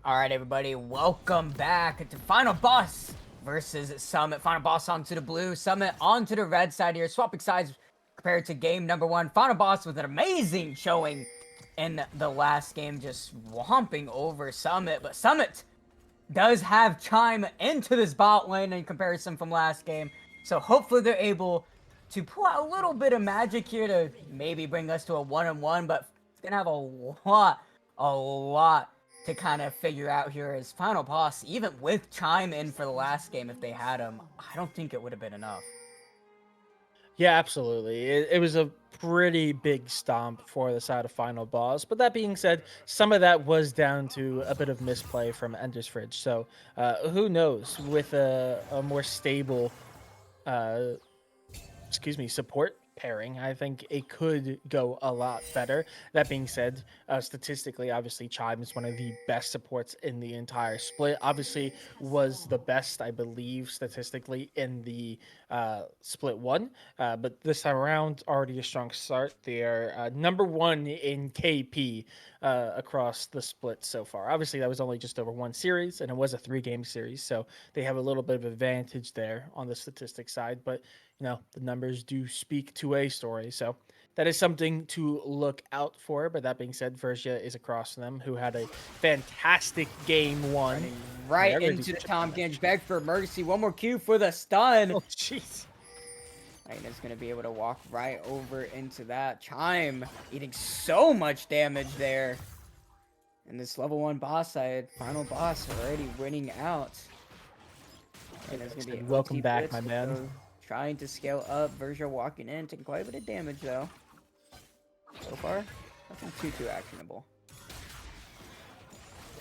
All right, everybody, welcome back to Final Boss versus Summit. Final Boss onto the blue, Summit onto the red side here, swapping sides compared to game number one. Final Boss with an amazing showing in the last game, just whomping over Summit. But Summit does have Chime into this bot lane in comparison from last game, so hopefully they're able to pull out a little bit of magic here to maybe bring us to a 1-on-1, but it's gonna have a lot to kind of figure out here as Final Boss, even with Chime in for the last game, if they had him, I don't think it would have been enough. Yeah, absolutely. It was a pretty big stomp for the side of Final Boss. But that being said, some of that was down to a bit of misplay from Ender's Fridge. So who knows? With a more stable uh, support pairing, I think it could go a lot better. That being said, statistically, obviously, Chime is one of the best supports in the entire split. Obviously, was the best, I believe, statistically in the split one. But this time around, already a strong start. They are number one in KP across the split so far. Obviously, that was only just over one series, and it was a 3-game series, so they have a little bit of advantage there on the statistics side. But the numbers do speak to a story. So that is something to look out for. But that being said, Versia is across them, who had a fantastic game one. Running right into the Tom Gange, beg for mercy. One more Q for the stun. Oh, jeez. Lightning's gonna be able to walk right over into that. Chime eating so much damage there. And this level 1 boss side, Final Boss already winning out. And there's gonna be welcome OT back, Blitz, my man. so trying to scale up. Versia walking in, taking quite a bit of damage though. So far, nothing too actionable.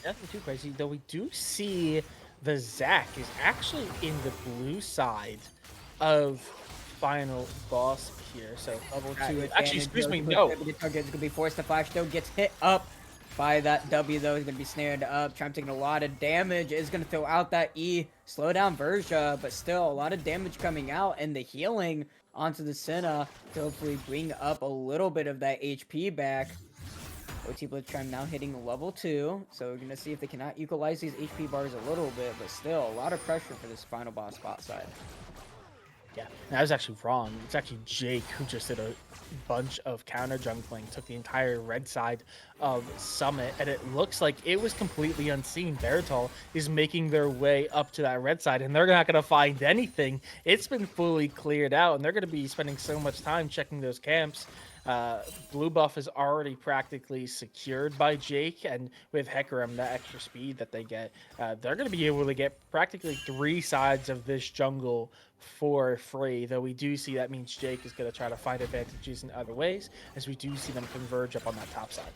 Nothing too crazy, though. We do see the Zac is actually in the blue side of Final Boss here. So level 2. Actually, excuse me, no. It's gonna be forced to flash. Still gets hit up by that W though. He's gonna be snared up. Chime taking a lot of damage. Is gonna throw out that E. Slow down Versia, but still a lot of damage coming out, and the healing onto the Senna to hopefully bring up a little bit of that HP back. OT Blitz Chime now hitting level 2, so we're gonna see if they cannot equalize these HP bars a little bit, but still a lot of pressure for this Final Boss spot side. Yeah, I was actually wrong. It's actually Jake who just did a bunch of counter jungling, took the entire red side of Summit, and it looks like it was completely unseen. Baritol is making their way up to that red side, and they're not going to find anything. It's been fully cleared out, and they're going to be spending so much time checking those camps. Blue buff is already practically secured by Jake, and with Hecarim, that extra speed that they get, they're going to be able to get practically 3 sides of this jungle for free, though we do see that means Jake is going to try to find advantages in other ways, as we do see them converge up on that top side.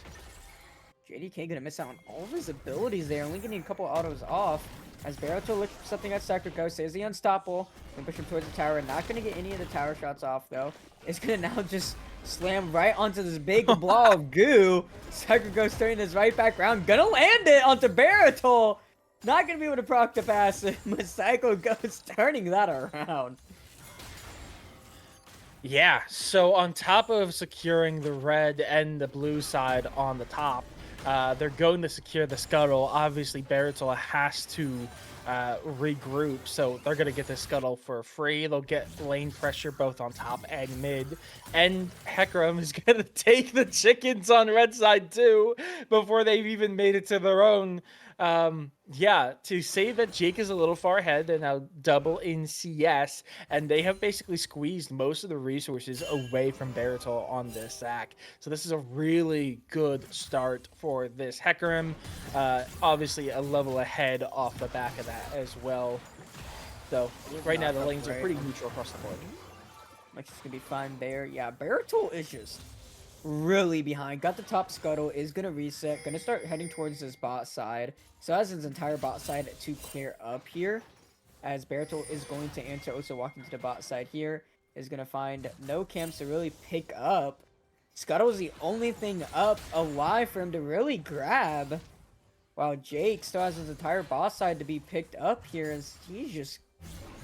JDK gonna miss out on all of his abilities there, only getting a couple autos off. As Baruto looks for something at Sacred Ghost, is the unstoppable. Gonna push him towards the tower, not gonna get any of the tower shots off though. It's gonna now just slam right onto this big blob of goo. Sacred Ghost turning this right back around, gonna land it onto Baruto. Not gonna be able to proc the passive, but Psycho Ghost turning that around. Yeah, so on top of securing the red and the blue side on the top, they're going to secure the scuttle. Obviously, Baritol has to regroup, so they're going to get the scuttle for free. They'll get lane pressure both on top and mid. And Hecarim is going to take the chickens on red side too before they've even made it to their own. Yeah, to say that Jake is a little far ahead, they're now double in CS, and they have basically squeezed most of the resources away from Baritol on this Zac. So this is a really good start for this Hecarim. Obviously a level ahead off the back of that as well. So right now the lanes are pretty neutral across the board. Max is gonna be fine there. Yeah, Baritol is just really behind. Got the top scuttle, is gonna reset, gonna start heading towards this bot side. So has his entire bot side to clear up here. As Baritol is going to enter, also walking to the bot side here, is gonna find no camps to really pick up. Scuttle is the only thing up alive for him to really grab. While Jake still has his entire boss side to be picked up here, as he's just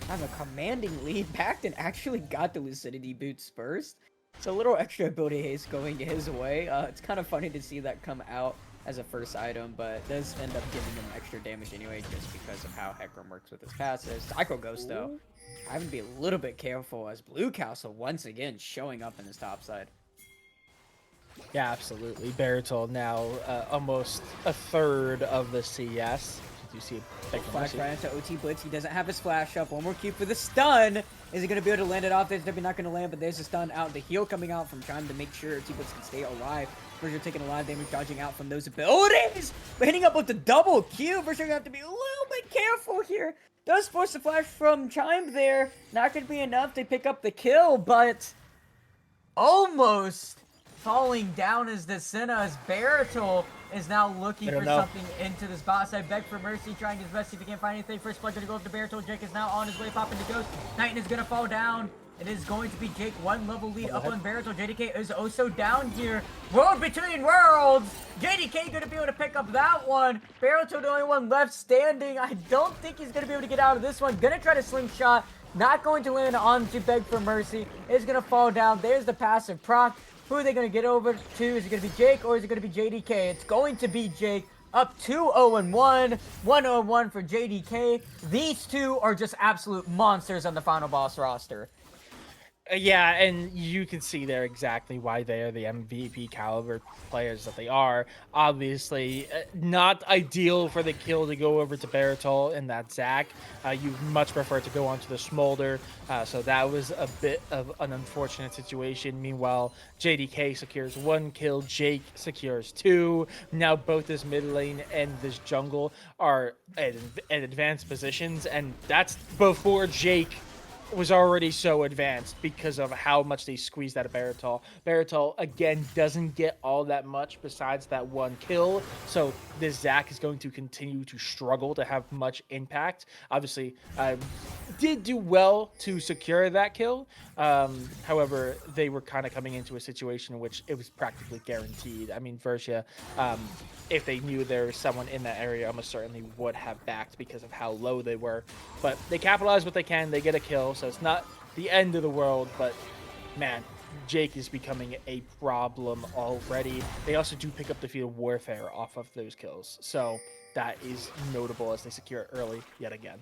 have a commanding lead. Paxton actually got the Lucidity boots first. So a little extra ability haste going his way. It's kind of funny to see that come out as a first item, but it does end up giving him extra damage anyway, just because of how Hecarim works with his passive. Psycho Ghost, though, having to be a little bit careful as Blue Castle once again showing up in his top side. Yeah, absolutely. Baritol now almost a third of the CS. You see a big Flash right into OT Blitz. He doesn't have his flash up. One more cue for the stun. Is he going to be able to land it off? There's definitely not going to land, but there's a stun out. The heal coming out from trying to make sure OT Blitz can stay alive. Berger taking a lot of damage, dodging out from those abilities. But hitting up with the double Q. Berger going to have to be a little bit careful here. Does force the flash from Chime there. Not going to be enough to pick up the kill, but almost falling down as the Senna as Baritol is now looking for something into this bot side. Beg for mercy, trying his best if he can't find anything. First blood gonna go up to Baritol. Jake is now on his way, popping to Ghost. Titan is gonna fall down. It is going to be Jake, one level lead up on Baritol. JDK is also down here. World between worlds. JDK gonna be able to pick up that one. Baritol the only one left standing. I don't think he's gonna be able to get out of this one. Gonna try to slingshot. Not going to land onto Beg for Mercy. Is going to fall down. There's the passive proc. Who are they going to get over to? Is it going to be Jake or is it going to be JDK? It's going to be Jake. Up 2-0-1. 1-0-1 for JDK. These two are just absolute monsters on the final boss roster. Yeah, and you can see there exactly why they are the MVP caliber players that they are. Obviously, not ideal for the kill to go over to Baritol and that Zac. You much prefer to go onto the Smolder, so that was a bit of an unfortunate situation. Meanwhile, JDK secures 1 kill, Jake secures 2. Now both this mid lane and this jungle are at advanced positions, and that's before Jake was already so advanced because of how much they squeezed out of Baritol. Baritol, again, doesn't get all that much besides that 1 kill, so this Zac is going to continue to struggle to have much impact. Obviously, did do well to secure that kill. However, they were kind of coming into a situation in which it was practically guaranteed. I mean, Versia, if they knew there was someone in that area, almost certainly would have backed because of how low they were. But they capitalize what they can. They get a kill, so it's not the end of the world. But, man, Jake is becoming a problem already. They also do pick up the field warfare off of those kills. So that is notable as they secure it early yet again.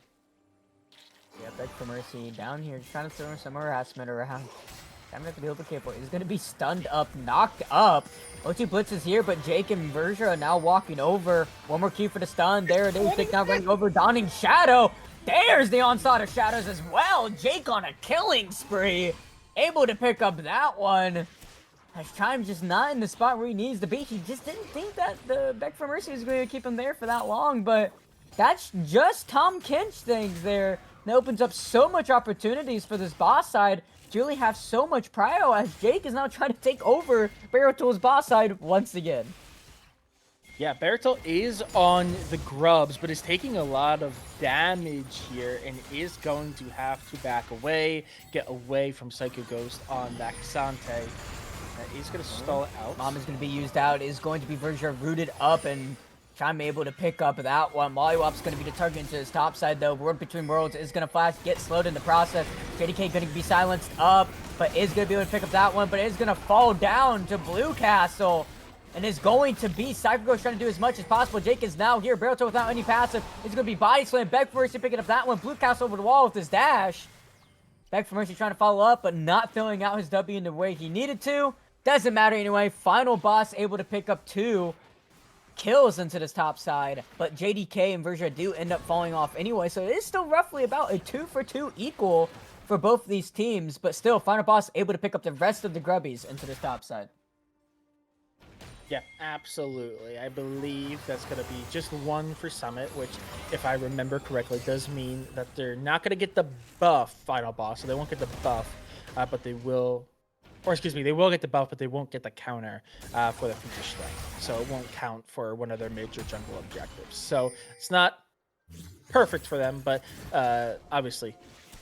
Yeah, Beg for Mercy down here, trying to throw some harassment around. I'm gonna have to be a little bit careful. He's gonna be stunned up, knocked up. OT Blitz is here, but Jake and Versia are now walking over. One more Q for the stun. There it is. Jake now running over, donning Shadow. There's the onslaught of Shadows as well. Jake on a killing spree. Able to pick up that one. As Chime's just not in the spot where he needs to be. He just didn't think that the Beg for Mercy was going to keep him there for that long, but that's just Tom Kinch things there. That opens up so much opportunities for this boss side. Julie have so much prio as Jake is now trying to take over Baritol's boss side once again. Yeah, Baritol is on the grubs, but is taking a lot of damage here and is going to have to back away, get away from Psycho Ghost on that Xante. He's going to stall it out. Mom is going to be used out, is going to be Versia rooted up, and Chime able to pick up that one. Mollywop's going to be the target into his top side, though. World Between Worlds is going to flash, get slowed in the process. JDK going to be silenced up, but is going to be able to pick up that one, but is going to fall down to Blue Castle. And is going to be Psycho Ghost trying to do as much as possible. Jake is now here. Baritol without any passive. Is going to be body slam. Beg for Mercy picking up that one. Blue Castle over the wall with his dash. Beg for Mercy trying to follow up, but not filling out his W in the way he needed to. Doesn't matter anyway. Final boss able to pick up 2 kills into this top side. But JDK and Versia do end up falling off anyway. So it is still roughly about a 2-for-2 equal for both of these teams. But still, final boss able to pick up the rest of the grubbies into this top side. Yeah, absolutely. I believe that's going to be just 1 for Summit, which, if I remember correctly, does mean that they're not going to get the buff final boss. So they won't get the buff, but they will... Or excuse me, they will get the buff, but they won't get the counter for the future strength. So it won't count for one of their major jungle objectives. So it's not perfect for them, but obviously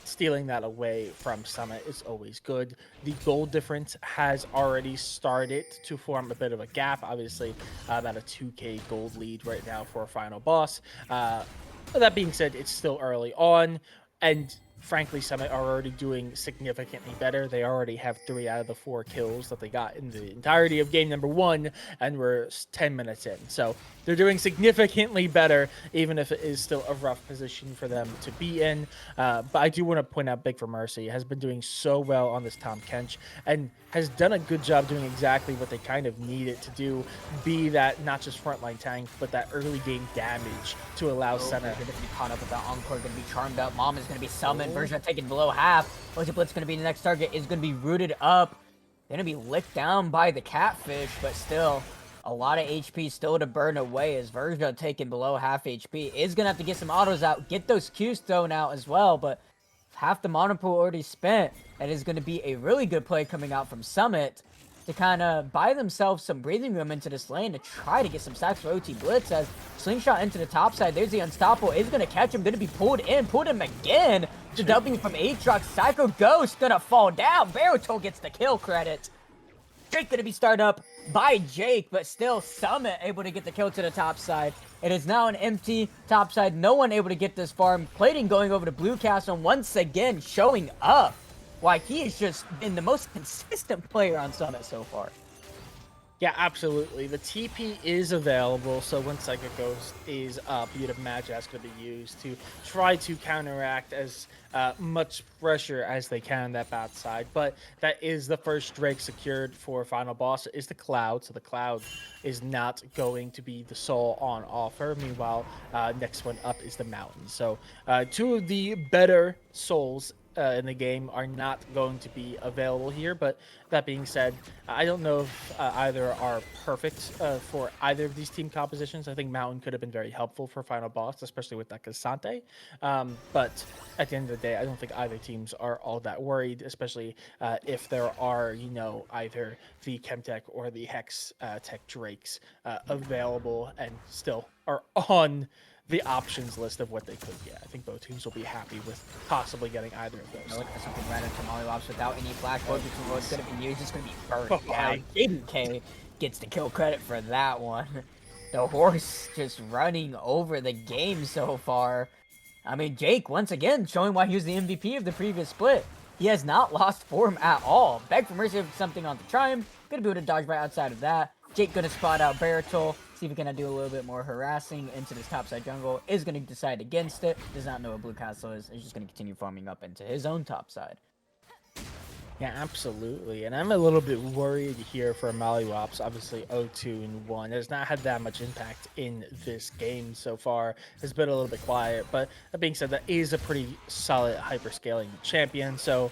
stealing that away from Summit is always good. The gold difference has already started to form a bit of a gap. Obviously, about a 2k gold lead right now for a final boss. But that being said, it's still early on. And frankly, Summit are already doing significantly better. They already have 3 out of the 4 kills that they got in the entirety of game number 1, and we're 10 minutes in. So they're doing significantly better, even if it is still a rough position for them to be in. But I do want to point out Big for Mercy has been doing so well on this Tom Kench and has done a good job doing exactly what they kind of need it to do, be that not just frontline tank, but that early game damage to allow Senna. Going to be caught up with that Encore, going to be charmed up. Mom is going to be summoned. Version taken below half. OG Blitz going to be the next target. Is going to be rooted up. Going to be licked down by the Catfish, but still a lot of HP still to burn away as Verja taken below half HP. Is going to have to get some autos out, get those Qs thrown out as well, but half the mono pool already spent. That is going to be a really good play coming out from Summit to kind of buy themselves some breathing room into this lane to try to get some stacks for OT Blitz as Slingshot into the top side. There's the Unstoppable. Is going to catch him. Going to be pulled him again. The W from Aatrox. Psycho Ghost going to fall down. Baruto gets the kill credit. Jake going to be started up by Jake, but still Summit able to get the kill to the top side. It is now an empty top side. No one able to get this farm. Plating going over to Blue Castle once again showing up. Why, he has just been the most consistent player on Summit so far. Yeah, absolutely. The TP is available, so when Psychic Ghost is up, you'd imagine that's going to be used to try to counteract as much pressure as they can on that bot side. But that is the first Drake secured for Final Boss is the Cloud, so the Cloud is not going to be the sole on offer. Meanwhile, next one up is the Mountain. So 2 of the better souls in the game are not going to be available here, but that being said, I don't know if either are perfect for either of these team compositions. I think Mountain could have been very helpful for Final Boss, especially with that Cassante, but at the end of the day, I don't think either teams are all that worried, especially if there are, you know, either the Chemtech or the Hex Tech Drakes available and still are on the options list of what they could get. I think both teams will be happy with possibly getting either of those. Look at something random to Mollywops without any flash. Both between what's going to be used. It's going to be burned down. Jaden K gets the kill credit for that one. The horse just running over the game so far. I mean, Jake, once again, showing why he was the MVP of the previous split. He has not lost form at all. Beg for Mercy with something on the Triumph. Going to be able to dodge right outside of that. Jake going to spot out Baritol. See if he can do a little bit more harassing into this topside jungle. Is going to decide against it. Does not know what Blue Castle is. Is just going to continue farming up into his own topside. Yeah, absolutely. And I'm a little bit worried here for Mollywops. Obviously, 0-2-1 has not had that much impact in this game so far. It's been a little bit quiet. But that being said, that is a pretty solid hyperscaling champion. So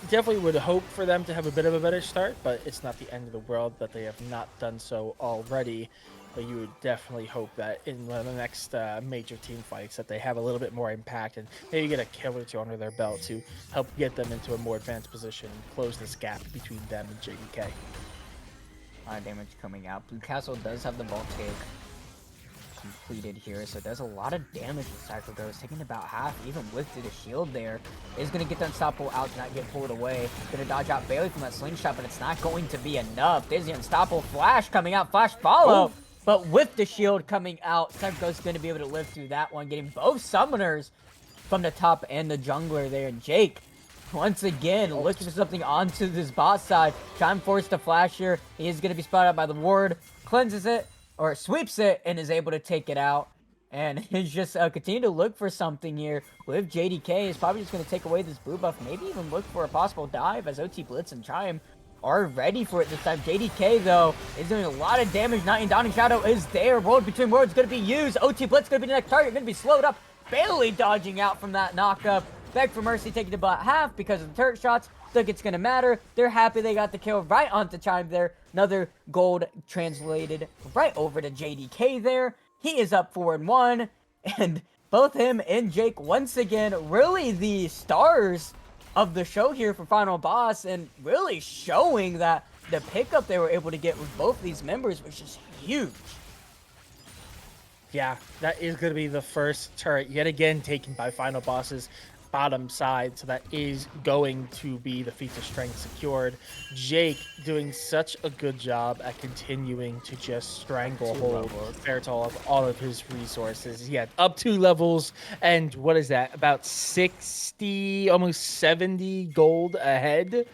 definitely would hope for them to have a bit of a better start, but it's not the end of the world that they have not done so already. But you would definitely hope that in one of the next major team fights that they have a little bit more impact and maybe get a kill or 2 under their belt to help get them into a more advanced position and close this gap between them and JDK. A lot of damage coming out. Blue Castle does have the vault take completed here, so it does a lot of damage with Cypher Ghost, taking about half, even lifted a shield there. Is going to get the Unstoppable out to not get pulled away. Going to dodge out Bailey from that slingshot, but it's not going to be enough. There's the Unstoppable Flash coming out, Flash follow, but with the shield coming out, Cypher Ghost is going to be able to live through that one, getting both summoners from the top and the jungler there. And Jake, once again, looking for something onto this bot side, trying to force the flash here. He is going to be spotted out by the ward, cleanses it, or sweeps it, and is able to take it out. And he's just continue to look for something here with JDK. Is probably just going to take away this blue buff, maybe even look for a possible dive as OT Blitz and Triumph are ready for it this time. JDK, though, is doing a lot of damage. Night and Dawning Shadow is there. World Between Worlds going to be used. OT Blitz going to be the next target. Going to be slowed up. Bailey dodging out from that knockup. Beg for Mercy taking the bot half because of the turret shots. Think it's going to matter. They're happy they got the kill right onto Chime there. Another gold translated right over to JDK there. He is up 4-1. And both him and Jake, once again, really the stars of the show here for Final Boss. And really showing that the pickup they were able to get with both these members was just huge. Yeah, that is going to be the first turret yet again taken by Final Bosses. bottom side, so that is going to be the feat of strength secured. Jake doing such a good job at continuing to just stranglehold Feritol of all of his resources. Yeah, up 2 levels, and what is that? About 60, almost 70 gold ahead.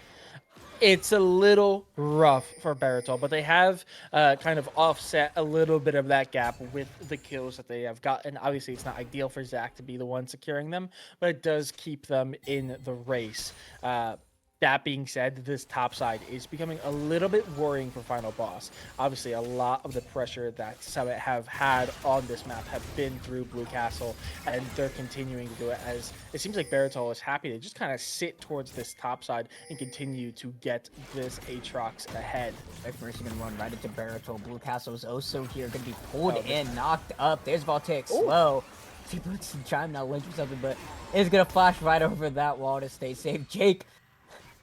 It's a little rough for Baritol, but they have kind of offset a little bit of that gap with the kills that they have gotten. Obviously, it's not ideal for Zach to be the one securing them, but it does keep them in the race. That being said, this top side is becoming a little bit worrying for Final Boss. Obviously, a lot of the pressure that Summit have had on this map have been through Blue Castle, and they're continuing to do it, as it seems like Baritol is happy to just kind of sit towards this top side and continue to get this Aatrox ahead. Mercy gonna run right into Baritol. Blue Castle is also here, gonna be pulled in, knocked up. There's Voltaic slow. He puts some chime now, link or something, but is gonna flash right over that wall to stay safe. Jake,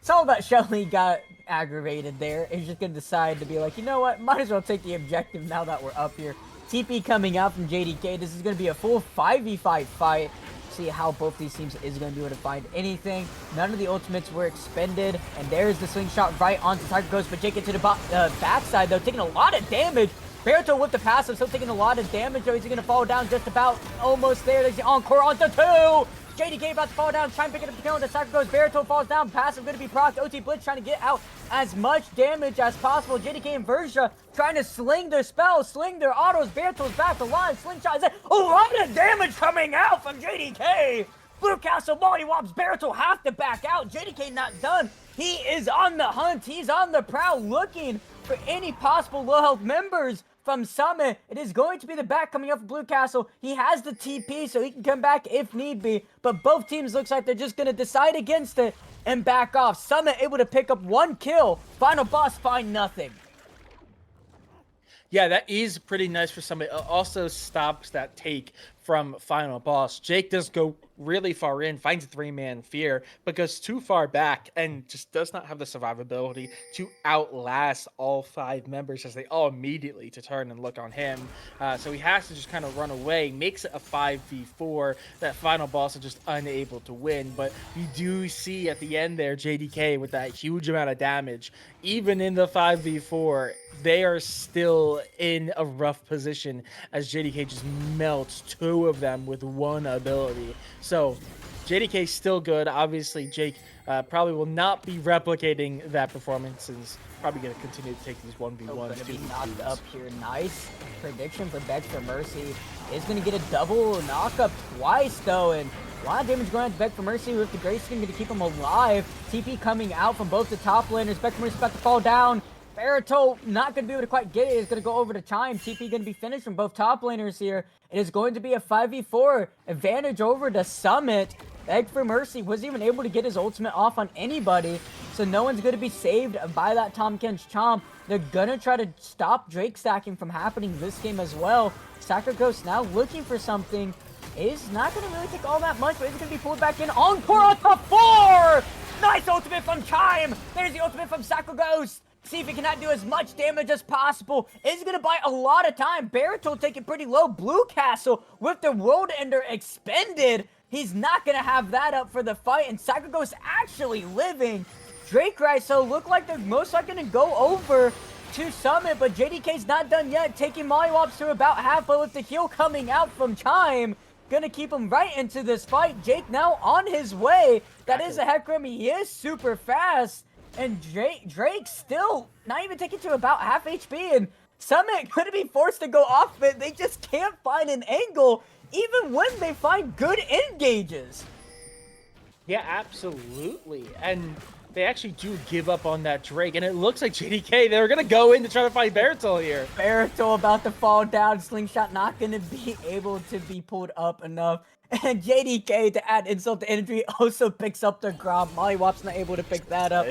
it's all that Shelly got aggravated there. He's just gonna decide to be like, you know what? Might as well take the objective now that we're up here. TP coming out from JDK. This is gonna be a full 5v5 fight. See how both these teams is gonna be able to find anything. None of the ultimates were expended, and there's the slingshot right onto Tiger Ghost, but Jake into the backside though, taking a lot of damage. Baritol with the passive, still taking a lot of damage though. He's gonna fall down just about almost there. There's the encore onto 2. JDK about to fall down, trying to pick up the kill, and the Tiger Ghost. Baritol falls down, passive gonna be procced. OT Blitz trying to get out as much damage as possible. JDK and Verja trying to sling their spells, sling their autos. Baritol's back alive, slingshot. A lot of damage coming out from JDK. Blue Castle mollywops. Baritol have to back out. JDK not done. He is on the hunt. He's on the prowl, looking for any possible low health members from Summit. It is going to be the back coming up for Blue Castle. He has the TP, so he can come back if need be. But both teams looks like they're just going to decide against it and back off. Summit able to pick up 1 kill. Final Boss find nothing. Yeah, that is pretty nice for Summit. It also stops that take from Final Boss. Jake does go really far in, finds a 3-man fear, but goes too far back and just does not have the survivability to outlast all 5 members, as they all immediately to turn and look on him. So he has to just kind of run away, makes it a 5v4 that Final Boss is just unable to win. But you do see at the end there, JDK with that huge amount of damage. Even in the 5v4, they are still in a rough position as JDK just melts 2 of them with 1 ability. So JDK still good. Obviously, Jake probably will not be replicating that performance, and is probably going to continue to take these 1v1s. Going to be knocked up here. Nice prediction for Beg for Mercy. Is going to get a double knock up twice, though, and a lot of damage going on to Beg for Mercy with the Grace Skin going to keep him alive. TP coming out from both the top laners. Beg for Mercy about to fall down. Baritol not going to be able to quite get it. It's going to go over to Chime. TP going to be finished from both top laners here. It is going to be a 5v4 advantage over the Summit. Beg for Mercy wasn't even able to get his ultimate off on anybody, so no one's going to be saved by that Tom Kench Chomp. They're going to try to stop Drake stacking from happening this game as well. Sacred Ghost now looking for something. Is not going to really take all that much, but it's going to be pulled back in. Encore on top 4! Nice ultimate from Chime! There's the ultimate from Sacred Ghost. See if he cannot do as much damage as possible. It's going to buy a lot of time. Baritol take it pretty low. Blue Castle with the World Ender expended. He's not going to have that up for the fight. And Sacred Ghost actually living. Drake Riso look like they're most likely going to go over to Summit. But JDK's not done yet. Taking mollywops to about halfway with the heal coming out from Chime. Gonna keep him right into this fight. Jake now on his way. That is a Hecarim. He is super fast. And Drake still not even taking to about half HP, and Summit gonna be forced to go off it. They just can't find an angle, even when they find good engages. Yeah, absolutely. And they actually do give up on that Drake, and it looks like JDK, they're gonna go in to try to fight Baritol here. Baritol about to fall down. Slingshot not gonna be able to be pulled up enough. And JDK, to add insult to injury, also picks up the Grom. Mollywop's not able to pick that up.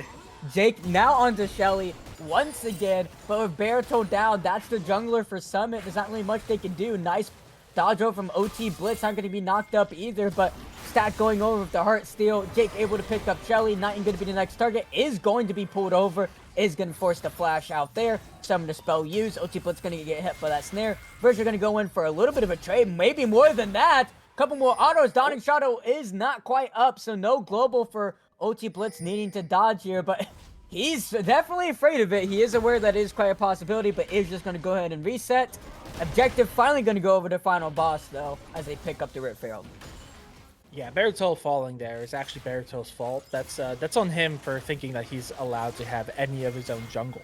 Jake now onto Shelly once again, but with Baritol down, that's the jungler for Summit. There's not really much they can do. Nice dodge over from OT Blitz, not going to be knocked up either, but Stat going over with the Heart Steal. Jake able to pick up Shelly, not even going to be the next target, is going to be pulled over, is going to force the flash out there. Summon the spell used. OT Blitz going to get hit by that snare. Verge are going to go in for a little bit of a trade, maybe more than that. Couple more autos. Dawning Shadow is not quite up, so no global for OT Blitz needing to dodge here, but he's definitely afraid of it. He is aware that it is quite a possibility, but is just going to go ahead and reset. Objective finally going to go over to final boss, though, as they pick up the Rip Failed. Yeah, Baritol falling there is actually Baritol's fault. That's on him for thinking that he's allowed to have any of his own jungle.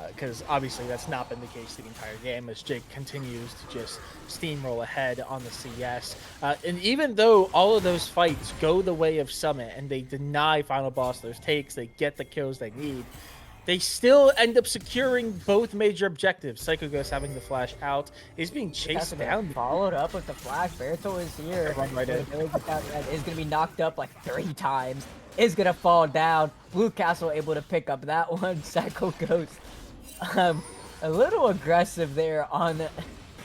Because obviously that's not been the case the entire game as Jake continues to just steamroll ahead on the CS. And even though all of those fights go the way of Summit and they deny Final Boss those takes, they get the kills they need, they still end up securing both major objectives. Psycho Ghost having the flash out is being chased down. Followed up with the flash. Baritol is here. Run right in. Is going to be knocked up like 3 times. Is going to fall down. Blue Castle able to pick up that one. Psycho Ghost. A little aggressive there on...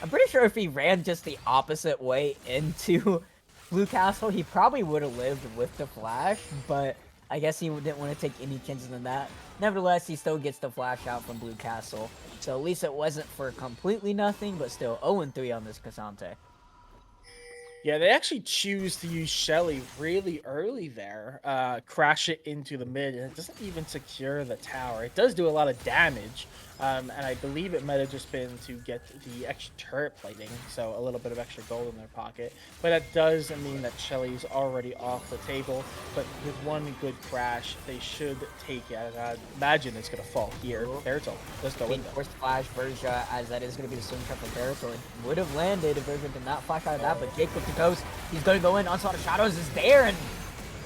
I'm pretty sure if he ran just the opposite way into Blue Castle, he probably would have lived with the flash, but I guess he didn't want to take any chances in that. Nevertheless, he still gets the flash out from Blue Castle, so at least it wasn't for completely nothing, but still 0-3 on this Cassante. Yeah, they actually choose to use Shelly really early there, crash it into the mid, and it doesn't even secure the tower. It does do a lot of damage, and I believe it might have just been to get the extra turret plating, so a little bit of extra gold in their pocket. But that does mean that Shelly's already off the table, but with one good crash, they should take it. I imagine it's going to fall here. Baritol does go in though. Forced flash Verja, as that is going to be the swing trap for Baritol. It would have landed if Verja did not flash out of that, but Jake with the ghost, he's going to go in. Onslaught of Shadows is there, and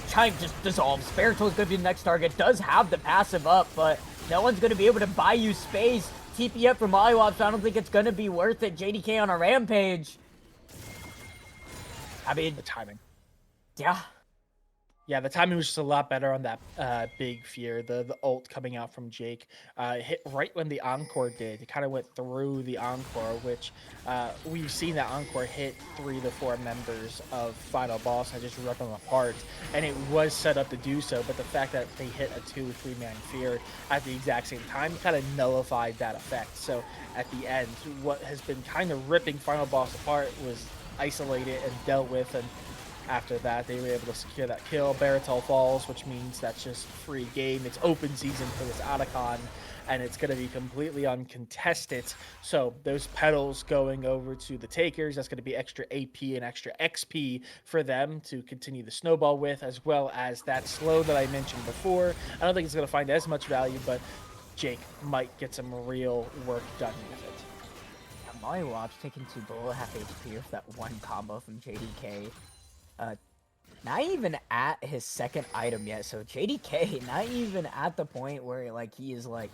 Chime just dissolves. Baritol is going to be the next target. Does have the passive up, but no one's going to be able to buy you space. TP up for Mollywop, so I don't think it's going to be worth it. JDK on a rampage. I mean, The timing. yeah. Yeah, the timing was just a lot better on that big fear. The ult coming out from Jake hit right when the Encore did. It kind of went through the Encore, which we've seen that Encore hit 3 to 4 members of Final Boss and just rip them apart. And it was set up to do so, but the fact that they hit a 2 or 3 man fear at the exact same time kind of nullified that effect. So at the end, what has been kind of ripping Final Boss apart was isolated and dealt with, and after that, they were able to secure that kill. Baritol falls, which means that's just free game. It's open season for this Otacon, and it's going to be completely uncontested. So those petals going over to the takers, that's going to be extra AP and extra XP for them to continue the snowball with, as well as that slow that I mentioned before. I don't think it's going to find as much value, but Jake might get some real work done with it. Mollywop's taking 2 below half HP with that one combo from JDK. Not even at his second item yet, so JDK not even at the point where like he is like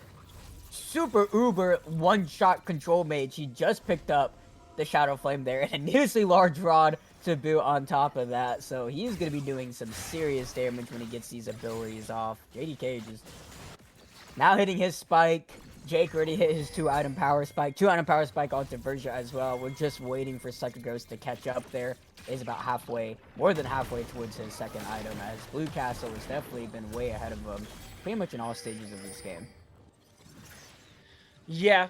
super uber one-shot control mage. He just picked up the Shadow Flame there and a needlessly large rod to boot on top of that, so he's gonna be doing some serious damage when he gets these abilities off. JDK just now hitting his spike. Jake already hit his 2-item power spike. 2-item power spike onto Verja as well. We're just waiting for Psycho Ghost to catch up there. He's about halfway, more than halfway towards his second item, as Blue Castle has definitely been way ahead of him pretty much in all stages of this game. Yeah.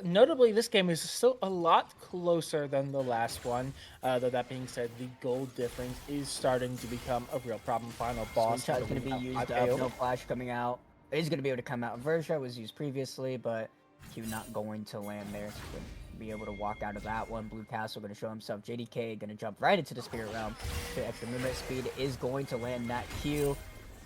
Notably, this game is still a lot closer than the last one. Though that being said, the gold difference is starting to become a real problem. Final boss Slingshot is going to be used up. No flash coming out. It is going to be able to come out. Verja was used previously, but Q not going to land there. So going to be able to walk out of that one. Blue Castle going to show himself. JDK going to jump right into the Spirit Realm. The extra movement speed is going to land that Q.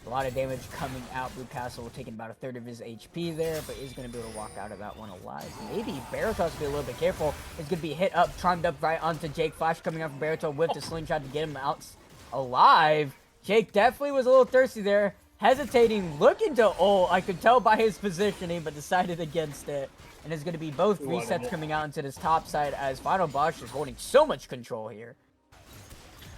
A lot of damage coming out. Blue Castle taking about 1/3 of his HP there, but is going to be able to walk out of that one alive. Maybe Baritol's going to be a little bit careful. It's going to be hit up, chimed up right onto Jake. Flash coming out from Baritol with the slingshot to get him out alive. Jake definitely was a little thirsty there. Hesitating, looking to ult. I could tell by his positioning, but decided against it. And it's going to be both resets coming out into this top side as Final Boss is holding so much control here.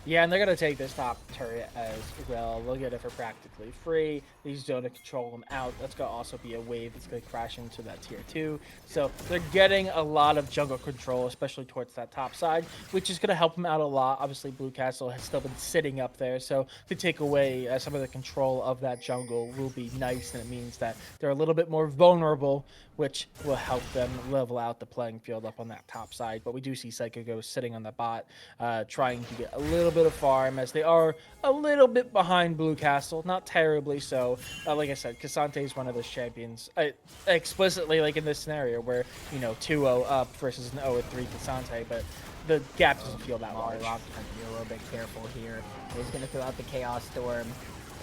Yeah, and they're gonna take this top turret as well. They'll get it for practically free. They use Zone to control them out. That's gonna also be a wave that's gonna crash into that tier 2. So they're getting a lot of jungle control, especially towards that top side, which is gonna help them out a lot. Obviously, Blue Castle has still been sitting up there, so to take away some of the control of that jungle will be nice, and it means that they're a little bit more vulnerable, which will help them level out the playing field up on that top side. But we do see Psycho Ghost sitting on the bot, trying to get a little bit of farm, as they are a little bit behind Blue Castle, not terribly so. Like I said, Cassante is one of those champions, explicitly like in this scenario where, you know, 2-0 up versus an 0-3 Cassante, but the gap doesn't feel that large. Mollywops has to be a little bit careful here. He's going to throw out the Chaos Storm.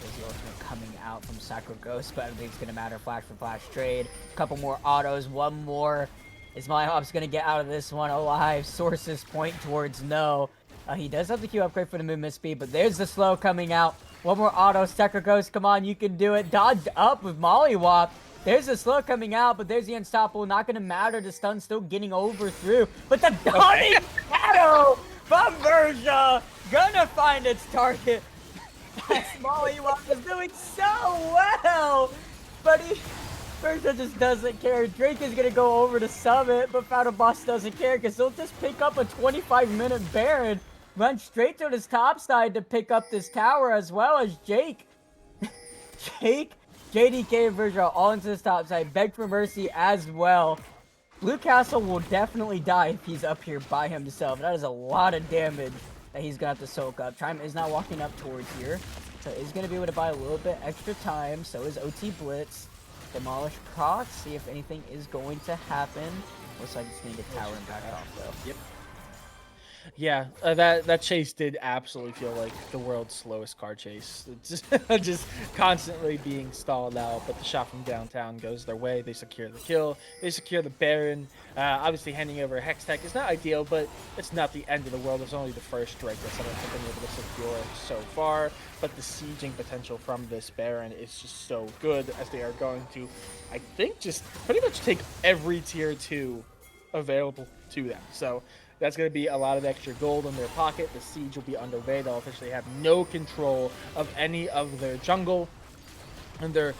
There's the ultimate coming out from Psycho Ghost, but I don't think it's going to matter. Flash for flash trade. A couple more autos, one more. Is Mollywops going to get out of this one alive? Sources point towards no. He does have the Q upgrade for the movement speed, but there's the slow coming out. One more auto. Psycho Ghost, come on, you can do it. Dodged up with Mollywop. There's the slow coming out, but there's the unstoppable. Not going to matter. The stun still getting over through. But the Dawning Shadow from Verja gonna find its target. Mollywop is doing so well, but Verja just doesn't care. Drake is gonna go over to Summit, but Final Boss doesn't care because he'll just pick up a 25-minute Baron, run straight to his top side to pick up this tower, as well as Jake, JDK, and Verja all into this top side. Beg for mercy as well. Blue Castle will definitely die if he's up here by himself. That is a lot of damage that he's gonna have to soak up. Chime is not walking up towards here, so he's gonna be able to buy a little bit extra time. So is OT Blitz. Demolish proc, see if anything is going to happen. Looks like it's gonna get tower and back off though. Yep. Yeah, that chase did absolutely feel like the world's slowest car chase. It's just constantly being stalled out, but the shot from downtown goes their way. They secure the kill. They secure the Baron. Obviously, handing over Hex Tech is not ideal, but it's not the end of the world. It's only the first strike that someone has been able to secure so far. But the sieging potential from this Baron is just so good, as they are going to, I think, just pretty much take every tier 2 available to them. So that's going to be a lot of extra gold in their pocket. The siege will be underway. They'll officially have no control of any of their jungle. And they're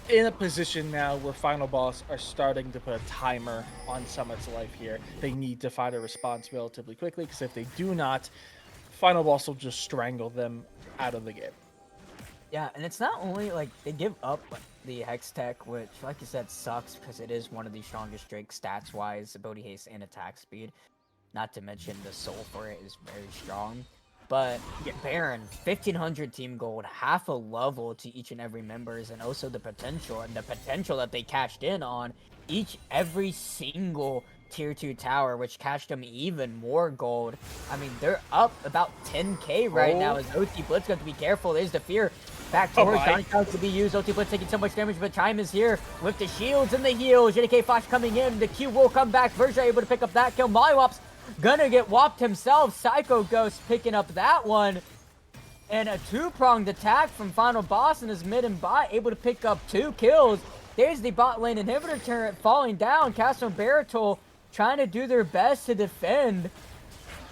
in a position now where Final Boss are starting to put a timer on Summit's life here. They need to find a response relatively quickly, because if they do not, Final Boss will just strangle them out of the game. Yeah, and it's not only like they give up the Hex Tech, which, like you said, sucks because it is one of the strongest Drake stats-wise, ability haste and attack speed. Not to mention the soul for it is very strong. But Baron, 1500 team gold, half a level to each and every members, and also the potential that they cashed in on every single tier 2 tower, which cashed them even more gold. I mean, they're up about 10k right now as OT Blitz got to be careful. There's the fear. Back towards Johnny Cows to be used. OT Blitz taking so much damage, but Chime is here with the shields and the heals. JDK Flash coming in. The Q will come back. Verja able to pick up that kill. Mollywops gonna get whopped himself. Psycho Ghost picking up that one. And a two-pronged attack from Final Boss and his mid and bot, able to pick up 2 kills. There's the bot lane inhibitor turret falling down. Castro and Baritol trying to do their best to defend.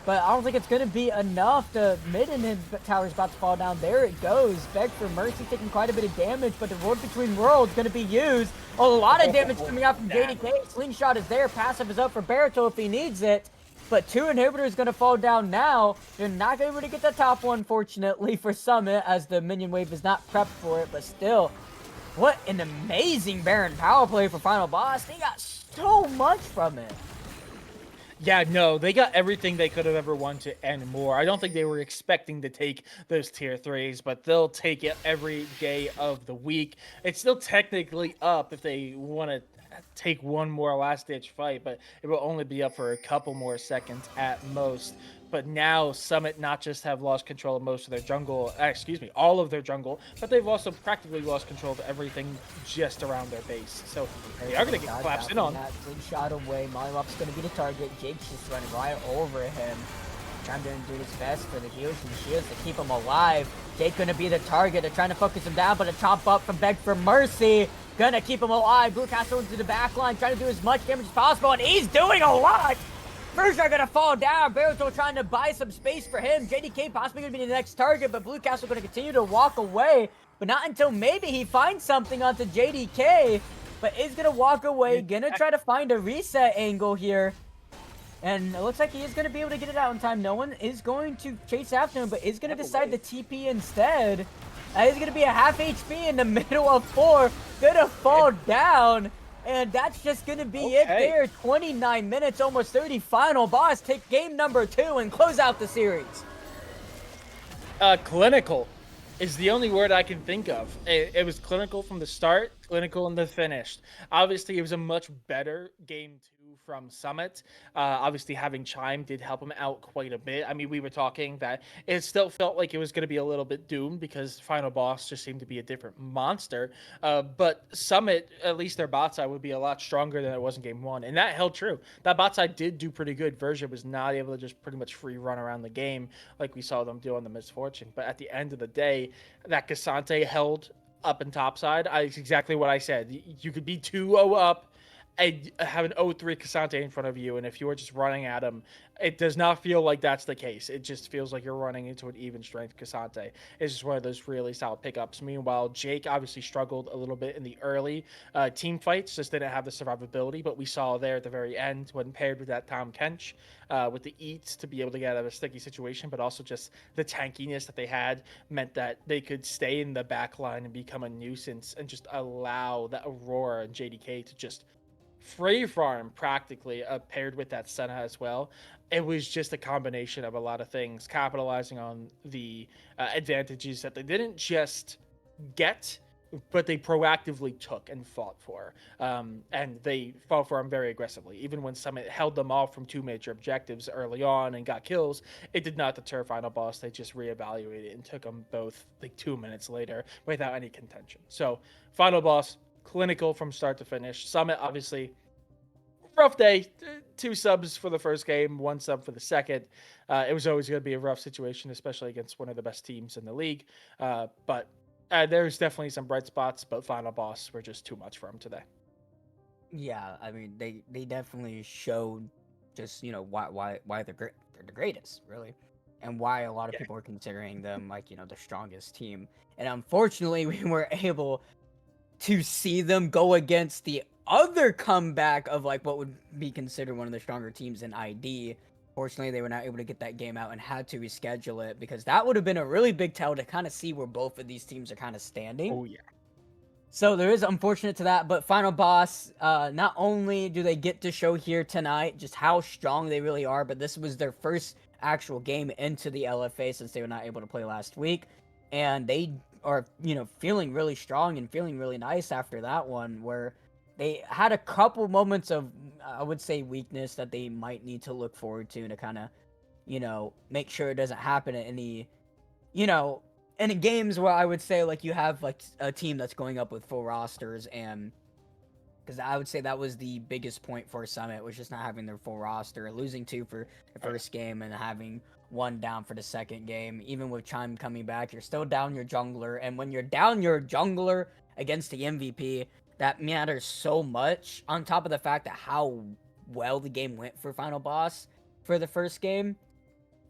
But I don't think it's going to be enough. The mid inhib tower's about to fall down. There it goes. Beg for mercy taking quite a bit of damage, but the Road Between Worlds going to be used. A lot of damage coming out from JDK. Slingshot is there. Passive is up for Baritol if he needs it. But 2 inhibitors going to fall down now. They're not able to get the top one, fortunately, for Summit, as the minion wave is not prepped for it. But still, what an amazing Baron power play for Final Boss. They got so much from it. Yeah, no, they got everything they could have ever wanted and more. I don't think they were expecting to take those tier 3s, but they'll take it every day of the week. It's still technically up if they want to take one more last-ditch fight, but it will only be up for a couple more seconds at most. But now Summit not just have lost control of most of their jungle, all of their jungle, but they've also practically lost control of everything just around their base. So they are going to get collapsed in on. That shot away. Mollywop's going to be the target. Jake's just running right over him. Trying to do his best for the heals and shields to keep him alive. Jake going to be the target. They're trying to focus him down, but a chomp up from Beg for Mercy. Gonna keep him alive. Blue Castle into the back line, trying to do as much damage as possible, and he's doing a lot. First are gonna fall down. Baruto trying to buy some space for him. JDK possibly gonna be the next target, but Blue Castle gonna continue to walk away. But not until maybe he finds something onto JDK. But is gonna walk away, gonna try to find a reset angle here. And it looks like he is going to be able to get it out in time. No one is going to chase after him, but is going to decide to TP instead. He's going to be a half HP in the middle of 4. Going to fall down. And that's just going to be it there. 29 minutes, almost 30. Final boss. Take game number 2 and close out the series. Clinical is the only word I can think of. It was clinical from the start, clinical in the finish. Obviously, it was a much better game 2 from Summit. Obviously, having Chime did help him out quite a bit. I mean, we were talking that it still felt like it was going to be a little bit doomed because Final Boss just seemed to be a different monster. But Summit, at least their bot side, would be a lot stronger than it was in game 1. And that held true. That bot side did do pretty good. Versia was not able to just pretty much free run around the game like we saw them do on the Misfortune. But at the end of the day, that Cassante held up and top side. It's exactly what I said. You could be 2-0 up and have an 0-3 Cassante in front of you, and if you are just running at him, it does not feel like that's the case. It just feels like you're running into an even strength Cassante. It's just one of those really solid pickups. Meanwhile, Jake obviously struggled a little bit in the early team fights, just didn't have the survivability, but we saw there at the very end when paired with that Tom Kench with the eats to be able to get out of a sticky situation, but also just the tankiness that they had meant that they could stay in the back line and become a nuisance and just allow that Aurora and JDK to just free farm practically, paired with that Senna as well. It was just a combination of a lot of things, capitalizing on the advantages that they didn't just get, but they proactively took and fought for. And they fought for them very aggressively. Even when Summit held them off from 2 major objectives early on and got kills, it did not deter Final Boss. They just reevaluated and took them both like 2 minutes later without any contention. So Final Boss, clinical from start to finish. Summit, obviously, rough day. 2 subs for the first game, 1 sub for the second. It was always going to be a rough situation, especially against one of the best teams in the league. But there's definitely some bright spots, but Final Boss were just too much for him today. Yeah, I mean, they definitely showed just, you know, why they're great. They're the greatest, really, and why a lot of people are considering them like, you know, the strongest team. And unfortunately, we were able to see them go against the other comeback of like what would be considered one of the stronger teams in ID. Fortunately, they were not able to get that game out and had to reschedule it because that would have been a really big tell to kind of see where both of these teams are kind of standing. Oh, yeah. So there is unfortunate to that, but Final Boss, not only do they get to show here tonight just how strong they really are, but this was their first actual game into the LFA since they were not able to play last week. And they are, you know, feeling really strong and feeling really nice after that one, where they had a couple moments of, I would say, weakness that they might need to look forward to kind of, you know, make sure it doesn't happen at any, you know, in games where I would say, like, you have, like, a team that's going up with full rosters, and because I would say that was the biggest point for Summit, was just not having their full roster, losing 2 for the first game and having 1 down for the second game. Even with Chime coming back, you're still down your jungler, and when you're down your jungler against the MVP, that matters so much, on top of the fact that how well the game went for Final Boss for the first game,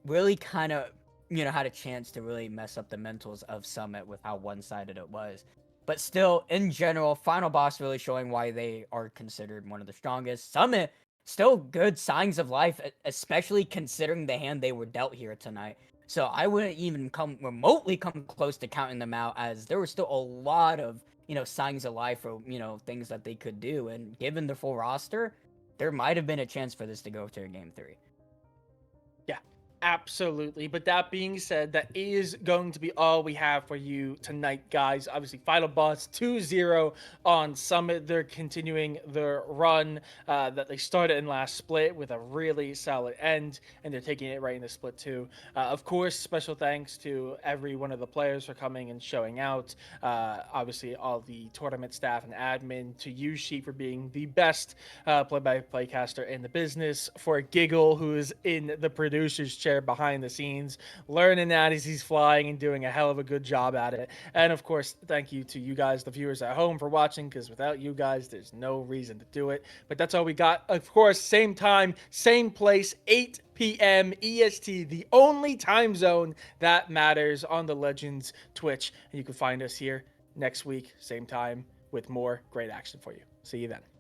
really kind of, you know, had a chance to really mess up the mentals of Summit with how one-sided it was. But still, in general, Final Boss really showing why they are considered one of the strongest. Summit, still good signs of life, especially considering the hand they were dealt here tonight. So I wouldn't even remotely come close to counting them out, as there were still a lot of, you know, signs of life or, you know, things that they could do. And given the full roster, there might have been a chance for this to go to a game 3. Absolutely. But that being said, that is going to be all we have for you tonight, guys. Obviously, Final Boss 2-0 on Summit. They're continuing their run that they started in last split with a really solid end, and they're taking it right in the split too. Of course, special thanks to every one of the players for coming and showing out. Obviously, all the tournament staff and admin, to you, Sheep, for being the best play-by-play caster in the business, for Giggle, who is in the producer's chair chair behind the scenes, learning that as he's flying and doing a hell of a good job at it. And of course, thank you to you guys, the viewers at home, for watching, because without you guys, there's no reason to do it. But that's all we got. Of course, same time, same place, 8 p.m. EST, the only time zone that matters on the Legends Twitch. And you can find us here next week, same time, with more great action for you. See you then.